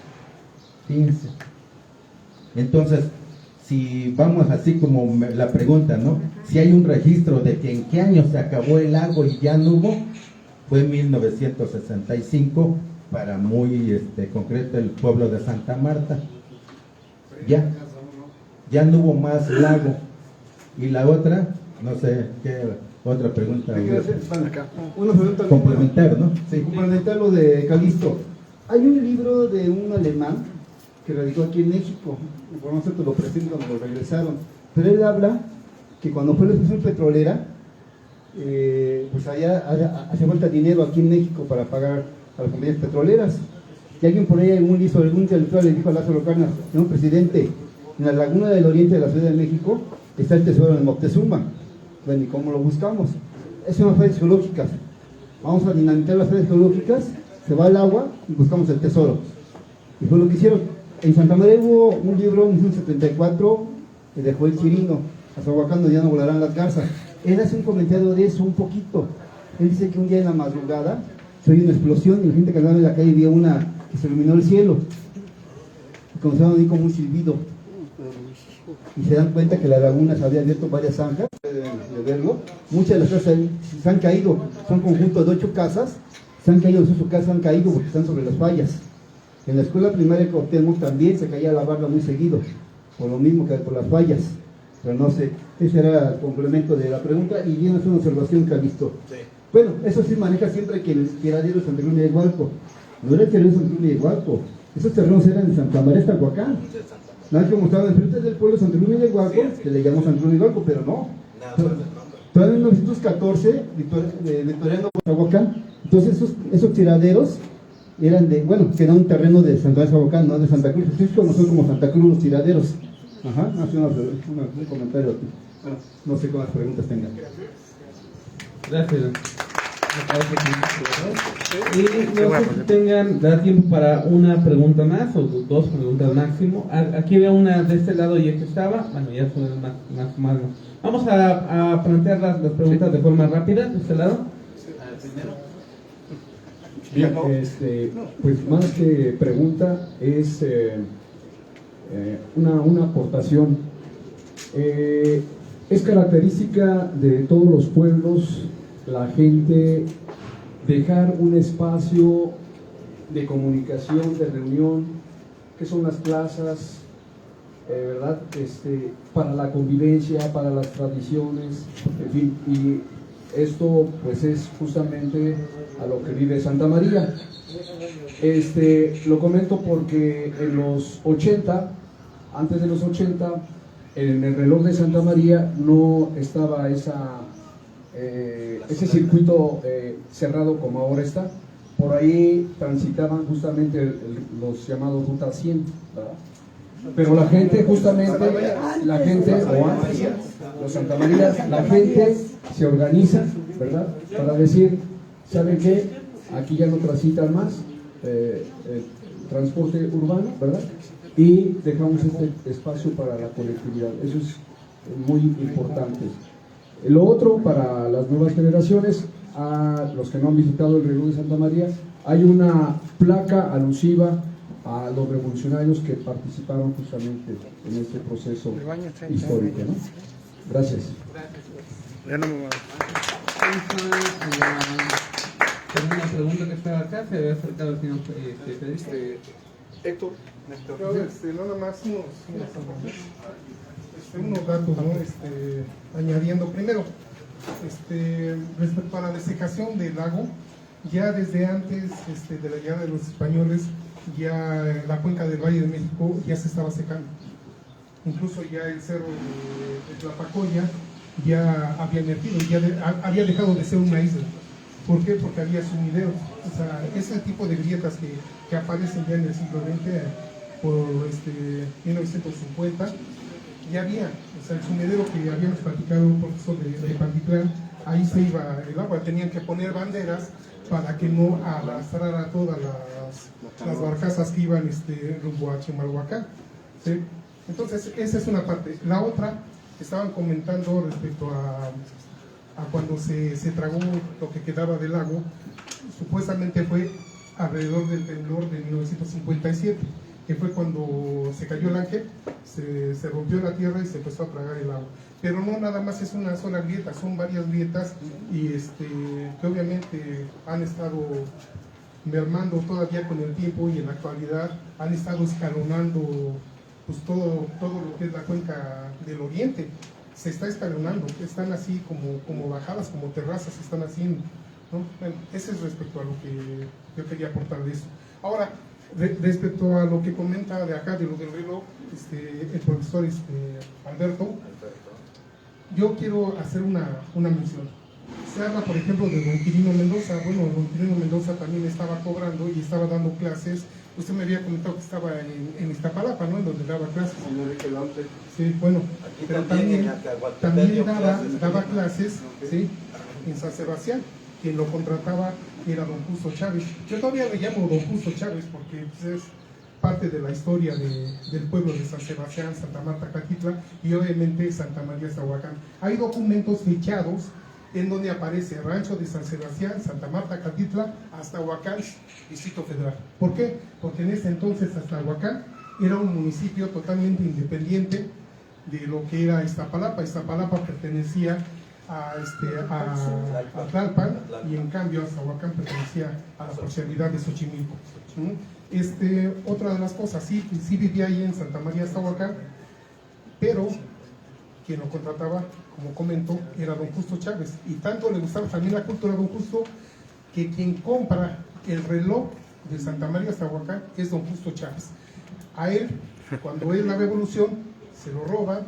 Fíjense. Entonces, si vamos así como la pregunta, ¿no? Si hay un registro de que en qué año se acabó el lago y ya no hubo, fue 1965, para muy concreto el pueblo de Santa Marta. Ya no hubo más lago. Y la otra, no sé qué otra pregunta. Una pregunta complementar, ¿no? Sí, complementar lo de Calixto. Hay un libro de un alemán que radicó aquí en México, por no sé, te lo presento cuando lo regresaron, pero él habla que cuando fue la explosión petrolera, pues allá hace falta dinero aquí en México para pagar a las compañías petroleras, y alguien por ahí en un intelectual le dijo a Lázaro Cárdenas, señor presidente, en la laguna del oriente de la Ciudad de México está el tesoro de Moctezuma. Bueno, ¿y cómo lo buscamos? Es unas redes geológicas, vamos a dinamitar las redes geológicas, se va el agua y buscamos el tesoro. Y fue lo que hicieron. En Santa María hubo un libro en 1974 de Joel Chirino, Azahuacando ya no volarán las garzas. Él hace un comentario de eso un poquito. Él dice que un día en la madrugada se oye una explosión y la gente que andaba en la calle vio una que se iluminó el cielo. Y comenzaron a oír como un silbido. Y se dan cuenta que la laguna se había abierto varias zanjas, de verlo. Muchas de las casas se han caído, son conjuntos de 8 casas, se han caído, sus casas han caído porque están sobre las fallas. En la escuela primaria que Cuauhtémoc también se caía la barra muy seguido, por lo mismo que por las fallas. Pero no sé, ese era el complemento de la pregunta, y viene una observación que ha visto. Sí. Bueno, eso sí maneja siempre que el tiradero de Santa Cruz de Igualco. No era el tiradero de Santa Cruz de Igualco, esos terrenos eran en Santa María, Tacuacán. Nada como estaban enfrente del pueblo de Santa Cruz de Igualco, que le llamamos Santa Cruz de Igualco, pero no. Todavía en 1914, Victoriano Tacuacán. Entonces esos tiraderos eran que era un terreno de Santa Cruz de Igualco, no de Santa Cruz. Ustedes conocen como Santa Cruz los tiraderos. Ajá, hace un comentario aquí. Bueno, no sé cuántas preguntas tengan. Gracias. Y no sé si da tiempo para una pregunta más o dos preguntas máximo. Aquí veo una de este lado y esta estaba. Bueno, ya son más. Vamos a plantear las preguntas de forma rápida de este lado. Bien, pues más que pregunta es una aportación. Es característica de todos los pueblos la gente dejar un espacio de comunicación, de reunión, que son las plazas, ¿verdad? Para la convivencia, para las tradiciones, en fin, y esto pues es justamente a lo que vive Santa María. Lo comento porque en los 80, antes de los 80, en el reloj de Santa María no estaba ese circuito cerrado como ahora está. Por ahí transitaban justamente los llamados Ruta 100, ¿verdad? Pero la gente justamente, los Santa María, la gente se organiza, ¿verdad? Para decir, ¿saben qué? Aquí ya no transitan más transporte urbano, ¿verdad? Y dejamos este espacio para la colectividad. Eso es muy importante. Lo otro, para las nuevas generaciones, a los que no han visitado el reloj de Santa María, hay una placa alusiva a los revolucionarios que participaron justamente en este proceso histórico, ¿no? Gracias. Una pregunta que estaba acá, se había acercado el señor Héctor, nada más unos datos, ¿no? Añadiendo primero, respecto a la desecación del lago, ya desde antes de la llegada de los españoles, ya la cuenca del Valle de México ya se estaba secando. Incluso ya el cerro de Tlapacoya ya había emergido, había dejado de ser una isla. ¿Por qué? Porque había sumideros. O sea, ese tipo de grietas que aparecen ya en el siglo XX, por 1950, ya había. O sea, el sumidero que habíamos platicado un profesor de Pantitlán, ahí se iba el agua. Tenían que poner banderas para que no arrastrara todas las barcazas que iban rumbo a Chimalhuacán, ¿sí? Entonces, esa es una parte. La otra, estaban comentando respecto a cuando se tragó lo que quedaba del lago, supuestamente fue alrededor del temblor de 1957, que fue cuando se cayó el Ángel, se rompió la tierra y se empezó a tragar el agua. Pero no nada más es una sola grieta, son varias grietas y que obviamente han estado mermando todavía con el tiempo y en la actualidad han estado escalonando pues todo lo que es la cuenca del oriente. Se está escalonando, están así como bajadas, como terrazas se están haciendo, ¿no? Bueno, ese es respecto a lo que yo quería aportar de eso. Ahora, respecto a lo que comenta de acá, de lo del reloj, el profesor Alberto, yo quiero hacer una mención. Se habla, por ejemplo, de don Quirino Mendoza. Bueno, don Quirino Mendoza también estaba cobrando y estaba dando clases. Usted me había comentado que estaba en Iztapalapa, ¿no? En donde daba clases. Sí, bueno, pero también daba clases, ¿sí? En San Sebastián. Quien lo contrataba era don Justo Chávez. Yo todavía le llamo don Justo Chávez porque pues, es parte de la historia del pueblo de San Sebastián, Santa Marta, Catitla y obviamente Santa María Zahuacán. Hay documentos fechados en donde aparece Rancho de San Sebastián, Santa Marta, Catitla, hasta Huacán, Distrito Federal. ¿Por qué? Porque en ese entonces hasta Huacán era un municipio totalmente independiente de lo que era Iztapalapa. Iztapalapa pertenecía a Tlalpan y en cambio Zahuacán pertenecía a la parcialidad de Xochimilco. Otra de las cosas, sí vivía ahí en Santa María Zahuacán, pero quien lo contrataba, como comento, era don Justo Chávez, y tanto le gustaba también la cultura a don Justo, que quien compra el reloj de Santa María Zahuacán es don Justo Chávez. A él, cuando es la revolución, se lo roban,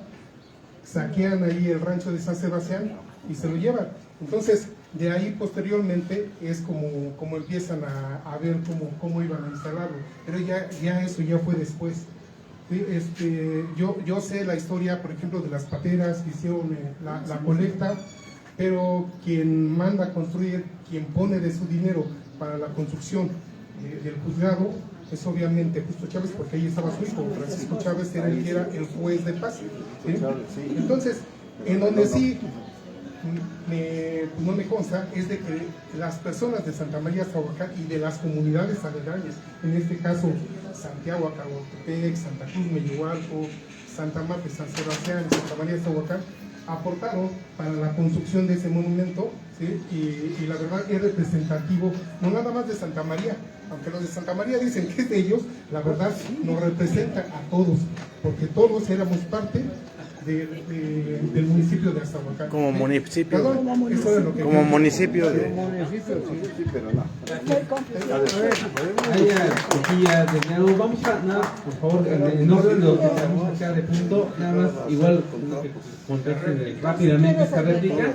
saquean ahí el rancho de San Sebastián y se lo llevan. Entonces, de ahí posteriormente es como empiezan a ver cómo iban a instalarlo, pero ya eso ya fue después. Yo sé la historia, por ejemplo, de las pateras que hicieron la colecta pero quien manda a construir, quien pone de su dinero para la construcción del juzgado, es obviamente Justo Chávez, porque ahí estaba su hijo, Francisco Chávez era el que era el juez de paz. ¿Sí? Entonces, en donde sí no me consta es de que las personas de Santa María Sahuacán y de las comunidades aledañas, en este caso Santiago Acabotepec, Santa Cruz Mellihualco, Santa Marta, San Sebastián y Santa María Sahuacán, aportaron para la construcción de ese monumento, ¿sí? Y la verdad es representativo, no nada más de Santa María, aunque los de Santa María dicen que es de ellos, la verdad nos representa a todos, porque todos éramos parte del municipio de Azahuacán. Como municipio. Perdón, eso es lo que como municipio de... Sí, pero no. Vamos a, nada, por favor, en orden de lo que tenemos acá de punto, nada más, igual, que contesten rápidamente esta réplica.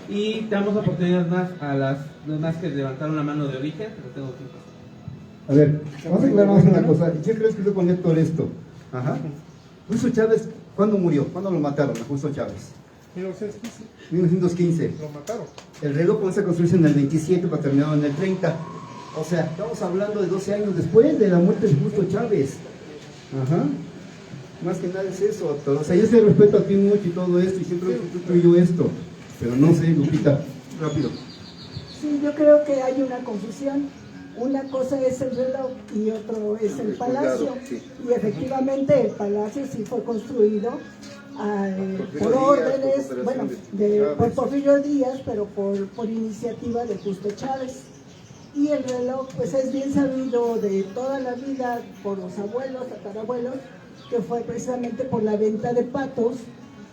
Y damos oportunidad más a las demás que levantaron la mano de origen, pero tengo tiempo. A ver, vamos a aclarar una cosa. ¿Quién crees que hizo con Héctor esto? Ajá. Justo Chávez, ¿cuándo murió? ¿Cuándo lo mataron a Justo Chávez? 1915. Lo mataron. El reloj comienza a construirse en el 27 para terminar en el 30. O sea, estamos hablando de 12 años después de la muerte de Justo Chávez. Ajá. Más que nada es eso. O sea, yo te respeto a ti mucho y todo esto, y siempre yo esto. Pero no sé, Lupita, rápido. Sí, yo creo que hay una confusión. Una cosa es el reloj y otro es el palacio. Y efectivamente el palacio sí fue construido por órdenes, bueno, por Porfirio Díaz, pero por iniciativa de Justo Chávez. Y el reloj, pues es bien sabido de toda la vida por los abuelos, tatarabuelos, que fue precisamente por la venta de patos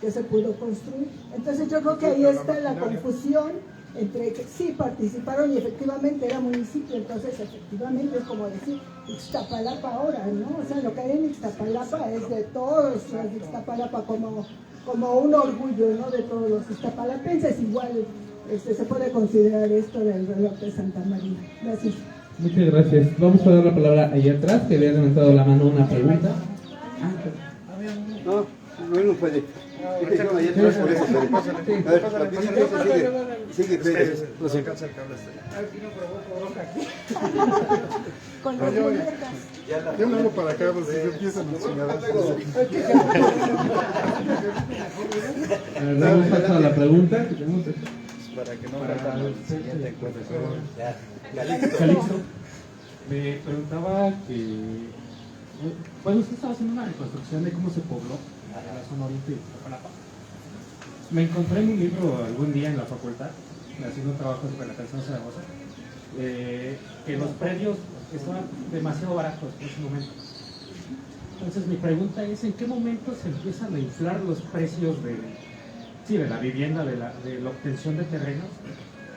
que se pudo construir. Entonces yo creo que ahí está la confusión entre que sí participaron y efectivamente era municipio, entonces efectivamente es como decir Ixtapalapa ahora, ¿no? O sea, lo que hay en Ixtapalapa es de todos los de Ixtapalapa como un orgullo, ¿no? De todos los ixtapalapenses, igual se puede considerar esto del reloj de Santa María. Gracias. Muchas gracias. Vamos a dar la palabra allá atrás, que había levantado la mano una pregunta. No puede. Sigue, Con los muñecas. Yo me hago para acá, pues si empiezan las chingadas. Vamos a la pregunta que tenemos. Para que no para el siguiente encuentro. Calixto, me preguntaba que, bueno, usted estaba haciendo una reconstrucción de cómo se pobló la zona oriente de Ixtapalapa. Me encontré en un libro algún día en la facultad, haciendo un trabajo sobre la canción Zaragoza, que los predios estaban demasiado baratos en ese momento. Entonces mi pregunta es, ¿en qué momento se empiezan a inflar los precios de la vivienda, de la obtención de terrenos?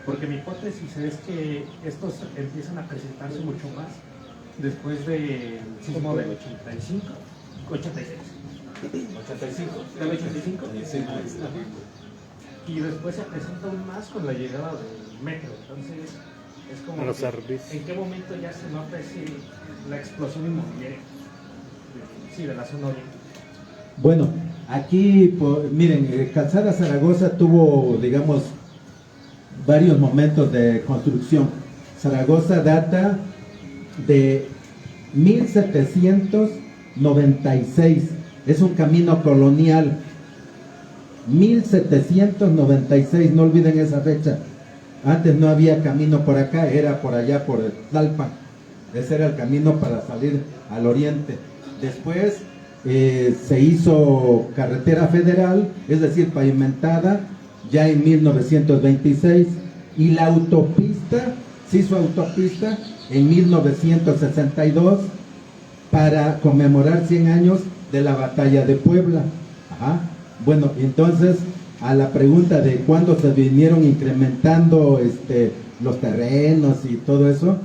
Porque mi hipótesis es que estos empiezan a presentarse mucho más después del sismo del 86. ¿Del 85? Y después se presenta aún más con la llegada del metro. Entonces, es como que, ¿en qué momento ya se nota la explosión inmobiliaria de la zona oriente? Bueno, aquí, miren, Calzada Zaragoza tuvo, digamos, varios momentos de construcción. Zaragoza data de 1796, es un camino colonial. 1796, no olviden esa fecha. Antes no había camino por acá, era por allá por el Tlalpan. Ese era el camino para salir al oriente. Después se hizo carretera federal, es decir, pavimentada, ya en 1926. Y la autopista, se hizo autopista en 1962 para conmemorar 100 años de la batalla de Puebla. Ajá. Bueno, entonces a la pregunta de cuándo se vinieron incrementando los terrenos y todo eso,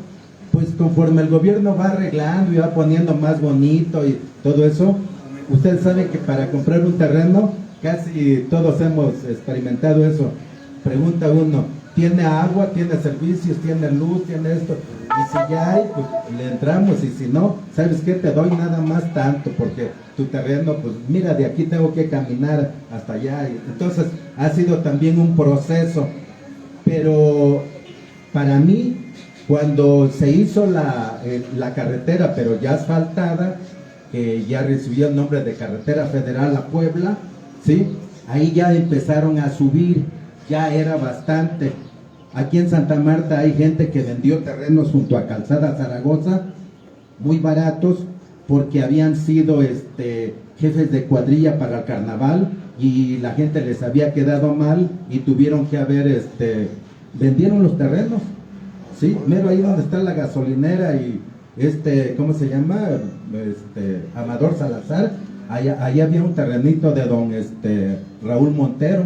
pues conforme el gobierno va arreglando y va poniendo más bonito y todo eso, ustedes saben que para comprar un terreno, casi todos hemos experimentado eso. Pregunta uno, tiene agua, tiene servicios, tiene luz, tiene esto. Y si ya hay, pues le entramos. Y si no, ¿sabes qué? Te doy nada más tanto, porque tu terreno, pues mira, de aquí tengo que caminar hasta allá. Entonces, ha sido también un proceso. Pero para mí, cuando se hizo la carretera, pero ya asfaltada, que ya recibió el nombre de Carretera Federal a Puebla, ¿sí? Ahí ya empezaron a subir, ya era bastante. Aquí en Santa Marta hay gente que vendió terrenos junto a Calzada Zaragoza, muy baratos, porque habían sido jefes de cuadrilla para el carnaval y la gente les había quedado mal y tuvieron que vendieron los terrenos, ¿sí? Mero ahí donde está la gasolinera y ¿cómo se llama? Amador Salazar, ahí había un terrenito de don Raúl Montero,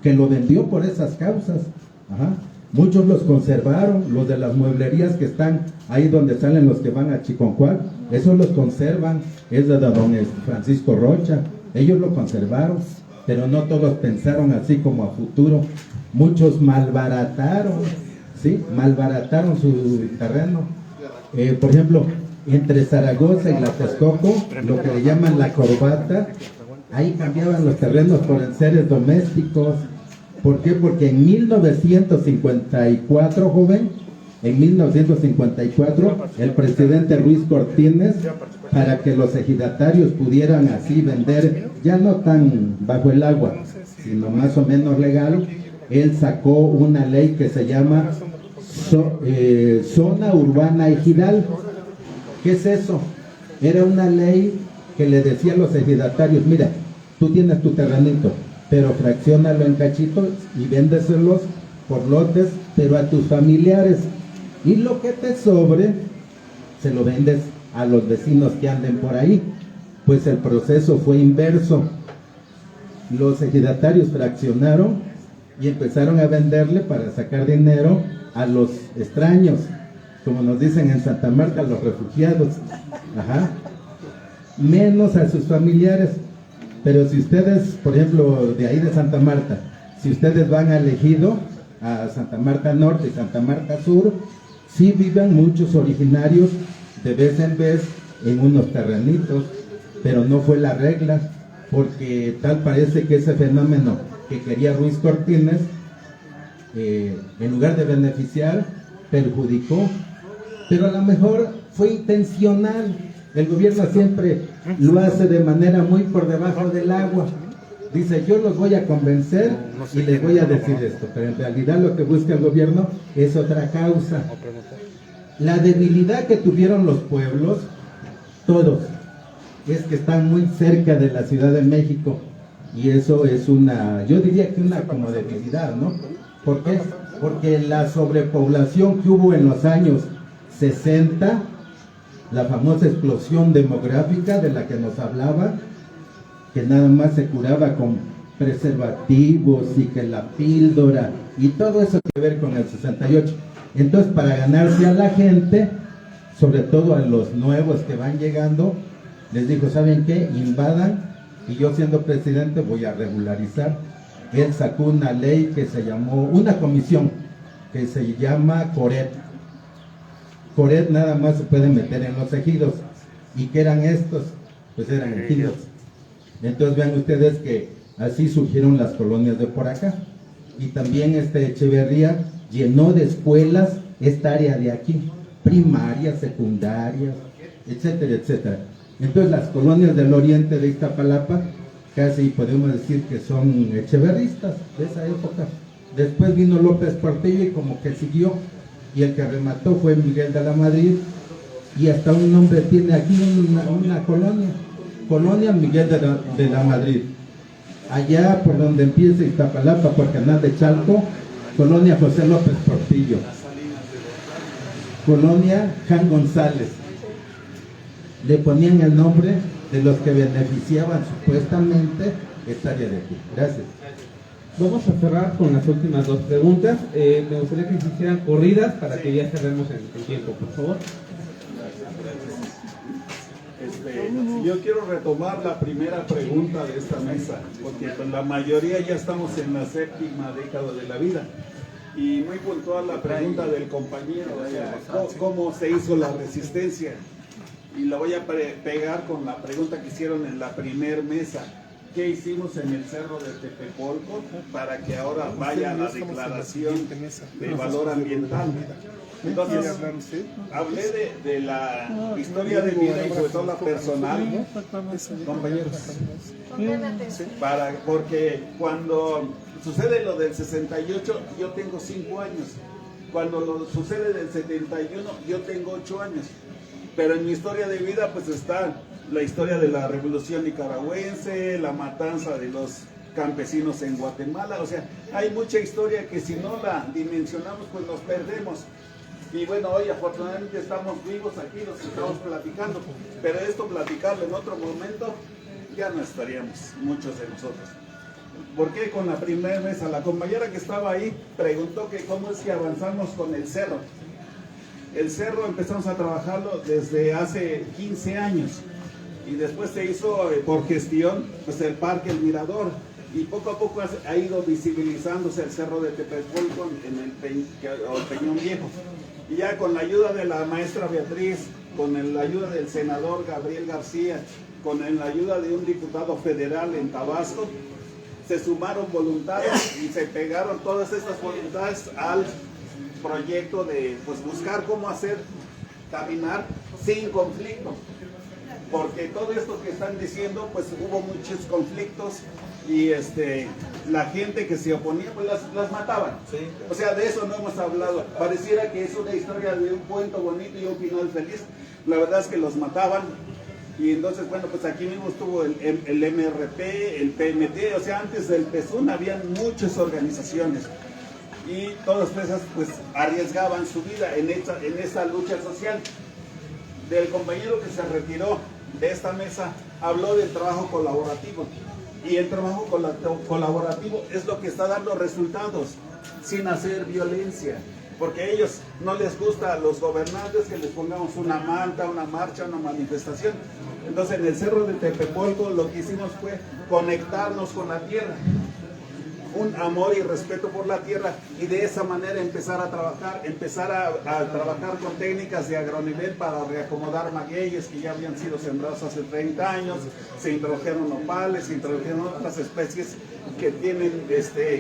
que lo vendió por esas causas. Ajá. Muchos los conservaron, los de las mueblerías que están ahí donde salen los que van a Chiconcuac, esos los conservan, es de don Francisco Rocha, ellos lo conservaron, pero no todos pensaron así como a futuro, muchos malbarataron, ¿sí? Malbarataron su terreno. Por ejemplo, entre Zaragoza y la Texcoco, lo que le llaman la Corbata, ahí cambiaban los terrenos por enseres domésticos. ¿Por qué? Porque en 1954, joven, en 1954, el presidente Ruiz Cortines, para que los ejidatarios pudieran así vender, ya no tan bajo el agua, sino más o menos legal, él sacó una ley que se llama Zona Urbana Ejidal. ¿Qué es eso? Era una ley que le decía a los ejidatarios, mira, tú tienes tu terrenito, pero fracciónalo en cachitos y véndeselos por lotes, pero a tus familiares. Y lo que te sobre, se lo vendes a los vecinos que anden por ahí. Pues el proceso fue inverso. Los ejidatarios fraccionaron y empezaron a venderle para sacar dinero a los extraños, como nos dicen en Santa Marta, los refugiados. Ajá. Menos a sus familiares. Pero si ustedes, por ejemplo, de ahí de Santa Marta, si ustedes van al Ejido, a Santa Marta Norte y Santa Marta Sur, sí viven muchos originarios de vez en vez en unos terrenitos, pero no fue la regla, porque tal parece que ese fenómeno que quería Ruiz Cortines, en lugar de beneficiar, perjudicó, pero a lo mejor fue intencional. El gobierno siempre lo hace de manera muy por debajo del agua. Dice, yo los voy a convencer y les voy a decir esto, pero en realidad lo que busca el gobierno es otra causa. La debilidad que tuvieron los pueblos, todos, es que están muy cerca de la Ciudad de México, y eso es una, yo diría que una como debilidad, ¿no? ¿Por qué? Porque la sobrepoblación que hubo en los años 60, la famosa explosión demográfica de la que nos hablaba, que nada más se curaba con preservativos y que la píldora y todo eso que ver con el 68. Entonces, para ganarse a la gente, sobre todo a los nuevos que van llegando, les dijo, ¿saben qué? Invadan, y yo siendo presidente voy a regularizar. Él sacó una ley que se llamó, una comisión que se llama CORET. CORET nada más se puede meter en los ejidos. ¿Y qué eran estos? Pues eran ejidos. Entonces vean ustedes que así surgieron las colonias de por acá. Y también Echeverría llenó de escuelas esta área de aquí, primarias, secundarias, etcétera, etcétera. Entonces las colonias del oriente de Iztapalapa casi podemos decir que son echeverristas de esa época. Después vino López Portillo y como que siguió, y el que remató fue Miguel de la Madrid, y hasta un nombre tiene aquí una colonia Miguel de la Madrid. Allá por donde empieza Iztapalapa, por Canal de Chalco, colonia José López Portillo, colonia Jan González. Le ponían el nombre de los que beneficiaban supuestamente esta área de aquí. Gracias. Vamos a cerrar con las últimas dos preguntas. Me gustaría que se hicieran corridas para que ya cerremos el tiempo, por favor. Yo quiero retomar la primera pregunta de esta mesa, porque pues, la mayoría ya estamos en la séptima década de la vida. Y muy puntual la pregunta del compañero, o sea, ¿cómo se hizo la resistencia? Y la voy a pegar con la pregunta que hicieron en la primer mesa. ¿Qué hicimos en el cerro de Tepepolco para que ahora vaya a la declaración de valor ambiental? Entonces, hablé de la historia de vida y sobre todo la personal, compañeros, porque cuando sucede lo del 68, yo tengo 5 años. Cuando lo sucede del 71, yo tengo 8 años. Pero en mi historia de vida pues está la historia de la revolución nicaragüense, la matanza de los campesinos en Guatemala. O sea, hay mucha historia que si no la dimensionamos pues nos perdemos. Y bueno, hoy afortunadamente estamos vivos aquí, los estamos platicando, pero esto platicarlo en otro momento ya no estaríamos muchos de nosotros. ¿Por qué? Con la primera mesa, la compañera que estaba ahí preguntó que cómo es que avanzamos con el cerro. El cerro empezamos a trabajarlo desde hace 15 años y después se hizo por gestión pues el Parque El Mirador y poco a poco ha ido visibilizándose el cerro de Tepepolco en el Peñón Viejo. Y ya con la ayuda de la maestra Beatriz, con la ayuda del senador Gabriel García, con la ayuda de un diputado federal en Tabasco, se sumaron voluntades y se pegaron todas estas voluntades al proyecto de pues buscar cómo hacer caminar sin conflicto, porque todo esto que están diciendo pues hubo muchos conflictos y la gente que se oponía pues las mataban. O sea, de eso no hemos hablado. Pareciera que es una historia de un cuento bonito y un final feliz. La verdad es que los mataban. Y entonces, bueno, pues aquí mismo estuvo el MRP, el PMT, o sea, antes del PSUN habían muchas organizaciones. Y todas esas pues arriesgaban su vida en esa lucha social. Del compañero que se retiró de esta mesa, habló del trabajo colaborativo. Y el trabajo colaborativo es lo que está dando resultados, sin hacer violencia. Porque a ellos no les gusta a los gobernantes que les pongamos una manta, una marcha, una manifestación. Entonces en el cerro de Tepepolco lo que hicimos fue conectarnos con la tierra. Un amor y respeto por la tierra y de esa manera empezar a trabajar con técnicas de agronivel para reacomodar magueyes que ya habían sido sembrados hace 30 años, se introdujeron nopales, se introdujeron otras especies que tienen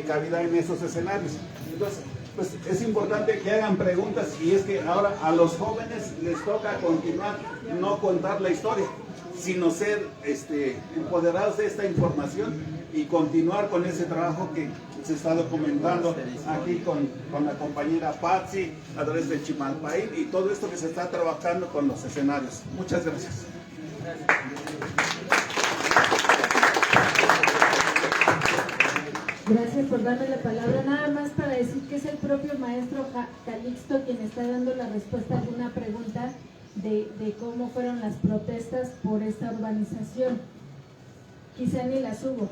cavidad en esos escenarios. Entonces, pues es importante que hagan preguntas y es que ahora a los jóvenes les toca continuar, no contar la historia, sino ser empoderados de esta información y continuar con ese trabajo que se está documentando aquí con la compañera Patsy a través de Chimalpaín y todo esto que se está trabajando con los escenarios. Muchas gracias. Gracias por darme la palabra. Nada más para decir que es el propio maestro Calixto quien está dando la respuesta a una pregunta de cómo fueron las protestas por esta urbanización. Quizá ni las hubo,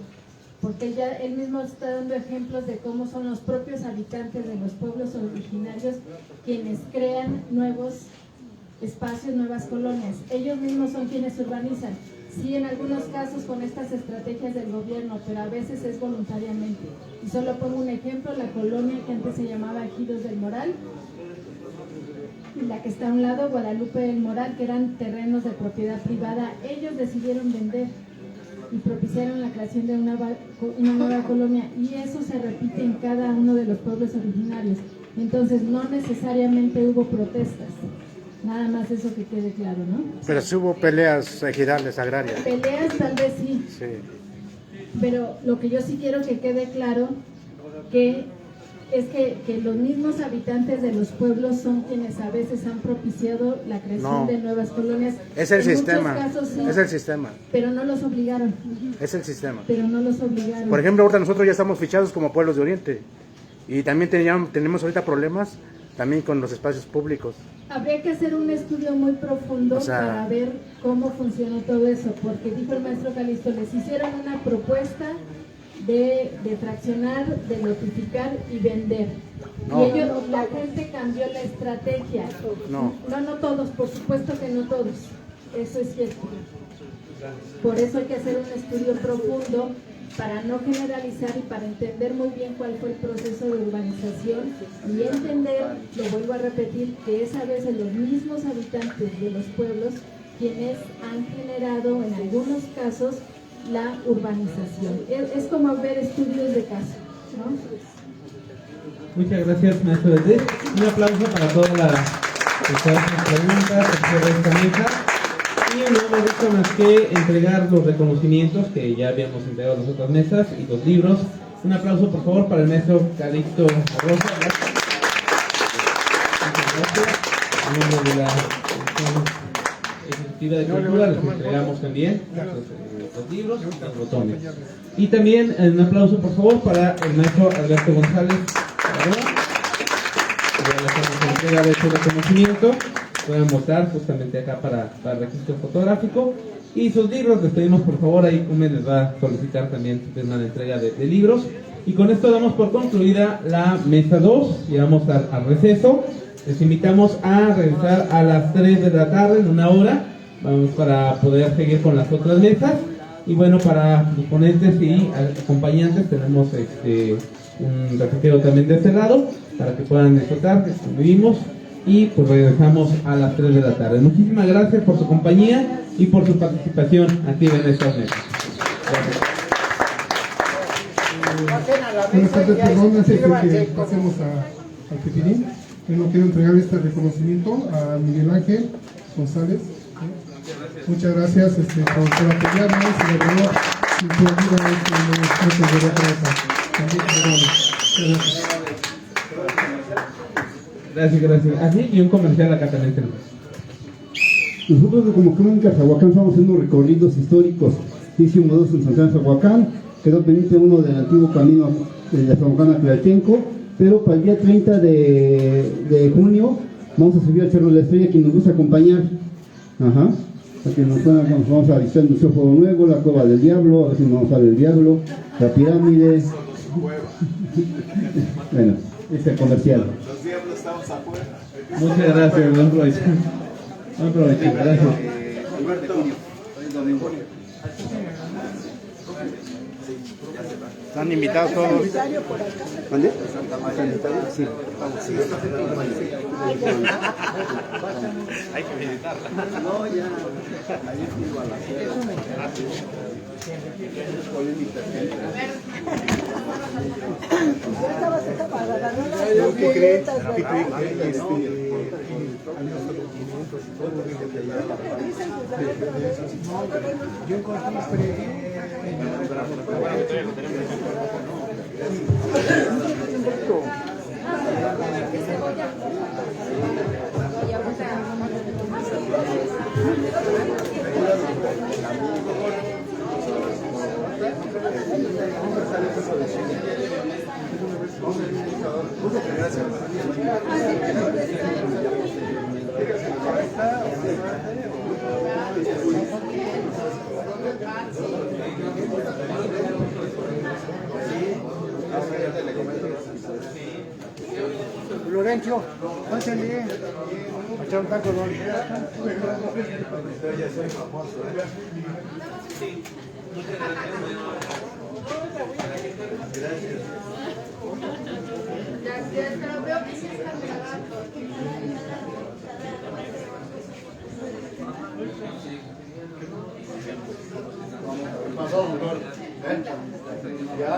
porque él mismo está dando ejemplos de cómo son los propios habitantes de los pueblos originarios quienes crean nuevos espacios, nuevas colonias. Ellos mismos son quienes urbanizan. Sí, en algunos casos con estas estrategias del gobierno, pero a veces es voluntariamente. Y solo pongo un ejemplo, la colonia que antes se llamaba Ejidos del Moral, y la que está a un lado, Guadalupe del Moral, que eran terrenos de propiedad privada. Ellos decidieron vender y propiciaron la creación de una nueva colonia, y eso se repite en cada uno de los pueblos originarios. Entonces no necesariamente hubo protestas, nada más eso que quede claro, ¿no? Pero sí hubo peleas ejidales agrarias. Peleas tal vez sí, pero lo que yo sí quiero que quede claro es que los mismos habitantes de los pueblos son quienes a veces han propiciado la creación de nuevas colonias. Es el en sistema, muchos casos, sí, es el sistema. Pero no los obligaron. Es el sistema. Pero no los obligaron. Por ejemplo, ahorita nosotros ya estamos fichados como pueblos de Oriente y también tenemos ahorita problemas también con los espacios públicos. Habría que hacer un estudio muy profundo para ver cómo funcionó todo eso, porque dijo el maestro Calixto, les hicieron una propuesta de fraccionar, de notificar y vender. Y ellos, la gente cambió la estrategia. No todos, por supuesto que no todos. Eso es cierto. Por eso hay que hacer un estudio profundo para no generalizar y para entender muy bien cuál fue el proceso de urbanización y entender, lo vuelvo a repetir, que es a veces los mismos habitantes de los pueblos quienes han generado en algunos casos la urbanización. Es como ver estudios de caso, ¿no? Muchas gracias, maestro Betés. Un aplauso para todas las preguntas sobre esta mesa. Y no me gusta más que entregar los reconocimientos que ya habíamos entregado a las otras mesas y los libros. Un aplauso, por favor, para el maestro Calixto Rosa. Gracias. Muchas gracias. En nombre de la Ejecutiva de Cultura les entregamos también los libros y los botones. Y también un aplauso, por favor, para el maestro Alberto González. Ya le hacemos entrega de este reconocimiento. Pueden votar justamente acá para el registro fotográfico. Y sus libros, les pedimos por favor, ahí Cumen les va a solicitar también una entrega de libros. Y con esto damos por concluida la mesa 2, llegamos al receso. Les invitamos a regresar a las 3 de la tarde, en una hora, vamos para poder seguir con las otras mesas. Y bueno, para los ponentes y acompañantes tenemos un refrigerio también de este lado, para que puedan disfrutar, que convivimos. Y pues regresamos a las 3 de la tarde. Muchísimas gracias por su compañía y por su participación activa en estas mesas. Gracias. Buenas tardes, perdón, antes de que pasemos al Pipirín, no quiero entregar este reconocimiento a Miguel Ángel González. Muchas gracias por apoyarnos y de verdad, sin su ayuda no se llegó a gracias. Gracias. Así, y un comercial acá también tenemos. Nosotros como Crónica Zahuacán estamos haciendo recorridos históricos. Hicimos 2 en Santana Zahuacán, quedó pendiente uno del antiguo camino de la Zahuacán a Tlaltenco, pero para el día 30 de junio vamos a subir al Cerro de la Estrella, quien nos gusta acompañar. Ajá. Aquí nos vamos a visitar el Museo Fuego Nuevo, la Cueva del Diablo, a ver si nos vamos a ver el Diablo, la pirámide. Bueno, este comercial. Los diablos estamos afuera. Muchas gracias, buen provecho. Buen provecho, gracias. El 9 de junio, el domingo. Están invitados todos. ¿Mande? Sí. Hay que visitarla. No, ya. Ayer fui a la ¿Qué crees? Yo encontré Lorenzo, pásale. A echar un taco, ¿no? Ya soy famoso. Gracias. Pero veo que sí están grabando. Ya.